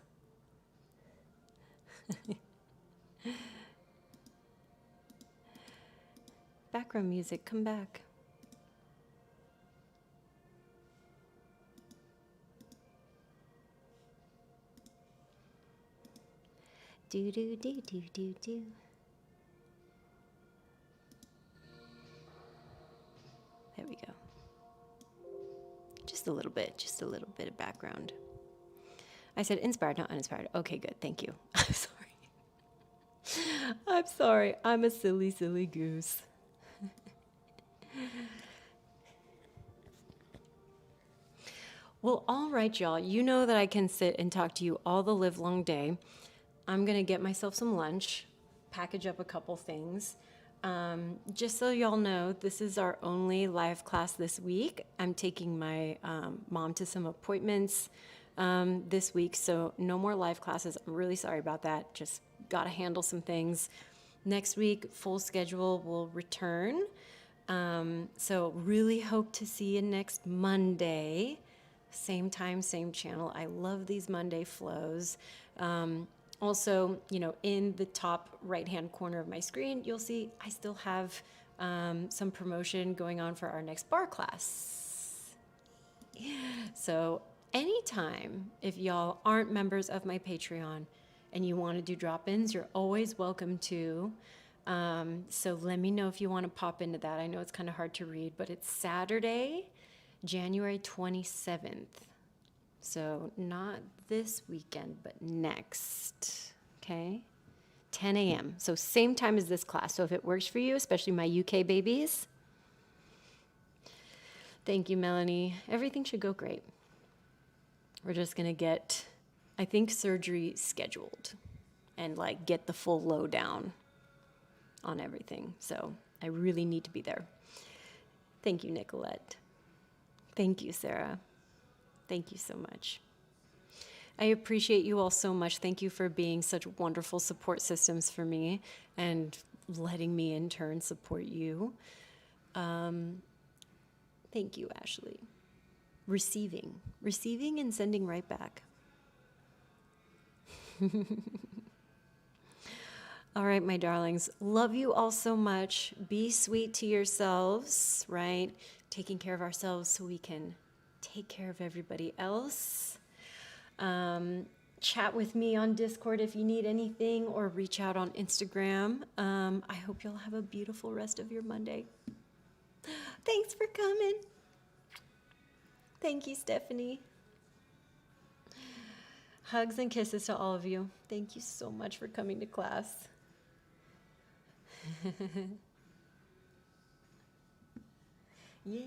Background music, come back. Do, do, do, do, do, do. There we go. Just a little bit of background. I said inspired, not uninspired. Okay, good, thank you. I'm sorry. I'm sorry, I'm a silly, silly goose. Well, all right, y'all. You know that I can sit and talk to you all the live long day. I'm going to get myself some lunch, package up a couple things. Just so y'all know, this is our only live class this week. I'm taking my mom to some appointments this week, so no more live classes. I'm really sorry about that. Just got to handle some things. Next week, full schedule will return. So really hope to see you next Monday. Same time, same channel. I love these Monday flows. Also, you know, in the top right-hand corner of my screen, you'll see I still have some promotion going on for our next bar class. So anytime, if y'all aren't members of my Patreon and you want to do drop-ins, you're always welcome to. So let me know if you want to pop into that. I know it's kind of hard to read, but it's Saturday, January 27th. So not this weekend, but next, okay? 10 a.m. So same time as this class. So if it works for you, especially my UK babies. Thank you, Melanie. Everything should go great. We're just going to get, I think, surgery scheduled and like get the full lowdown on everything. So I really need to be there. Thank you, Nicolette. Thank you, Sarah. Thank you so much. I appreciate you all so much. Thank you for being such wonderful support systems for me and letting me in turn support you. Thank you, Ashley. Receiving and sending right back. All right, my darlings. Love you all so much. Be sweet to yourselves, right? Taking care of ourselves so we can take care of everybody else. Chat with me on Discord if you need anything, or reach out on Instagram. I hope you'll have a beautiful rest of your Monday. Thanks for coming. Thank you, Stephanie. Hugs and kisses to all of you. Thank you so much for coming to class. Yeah.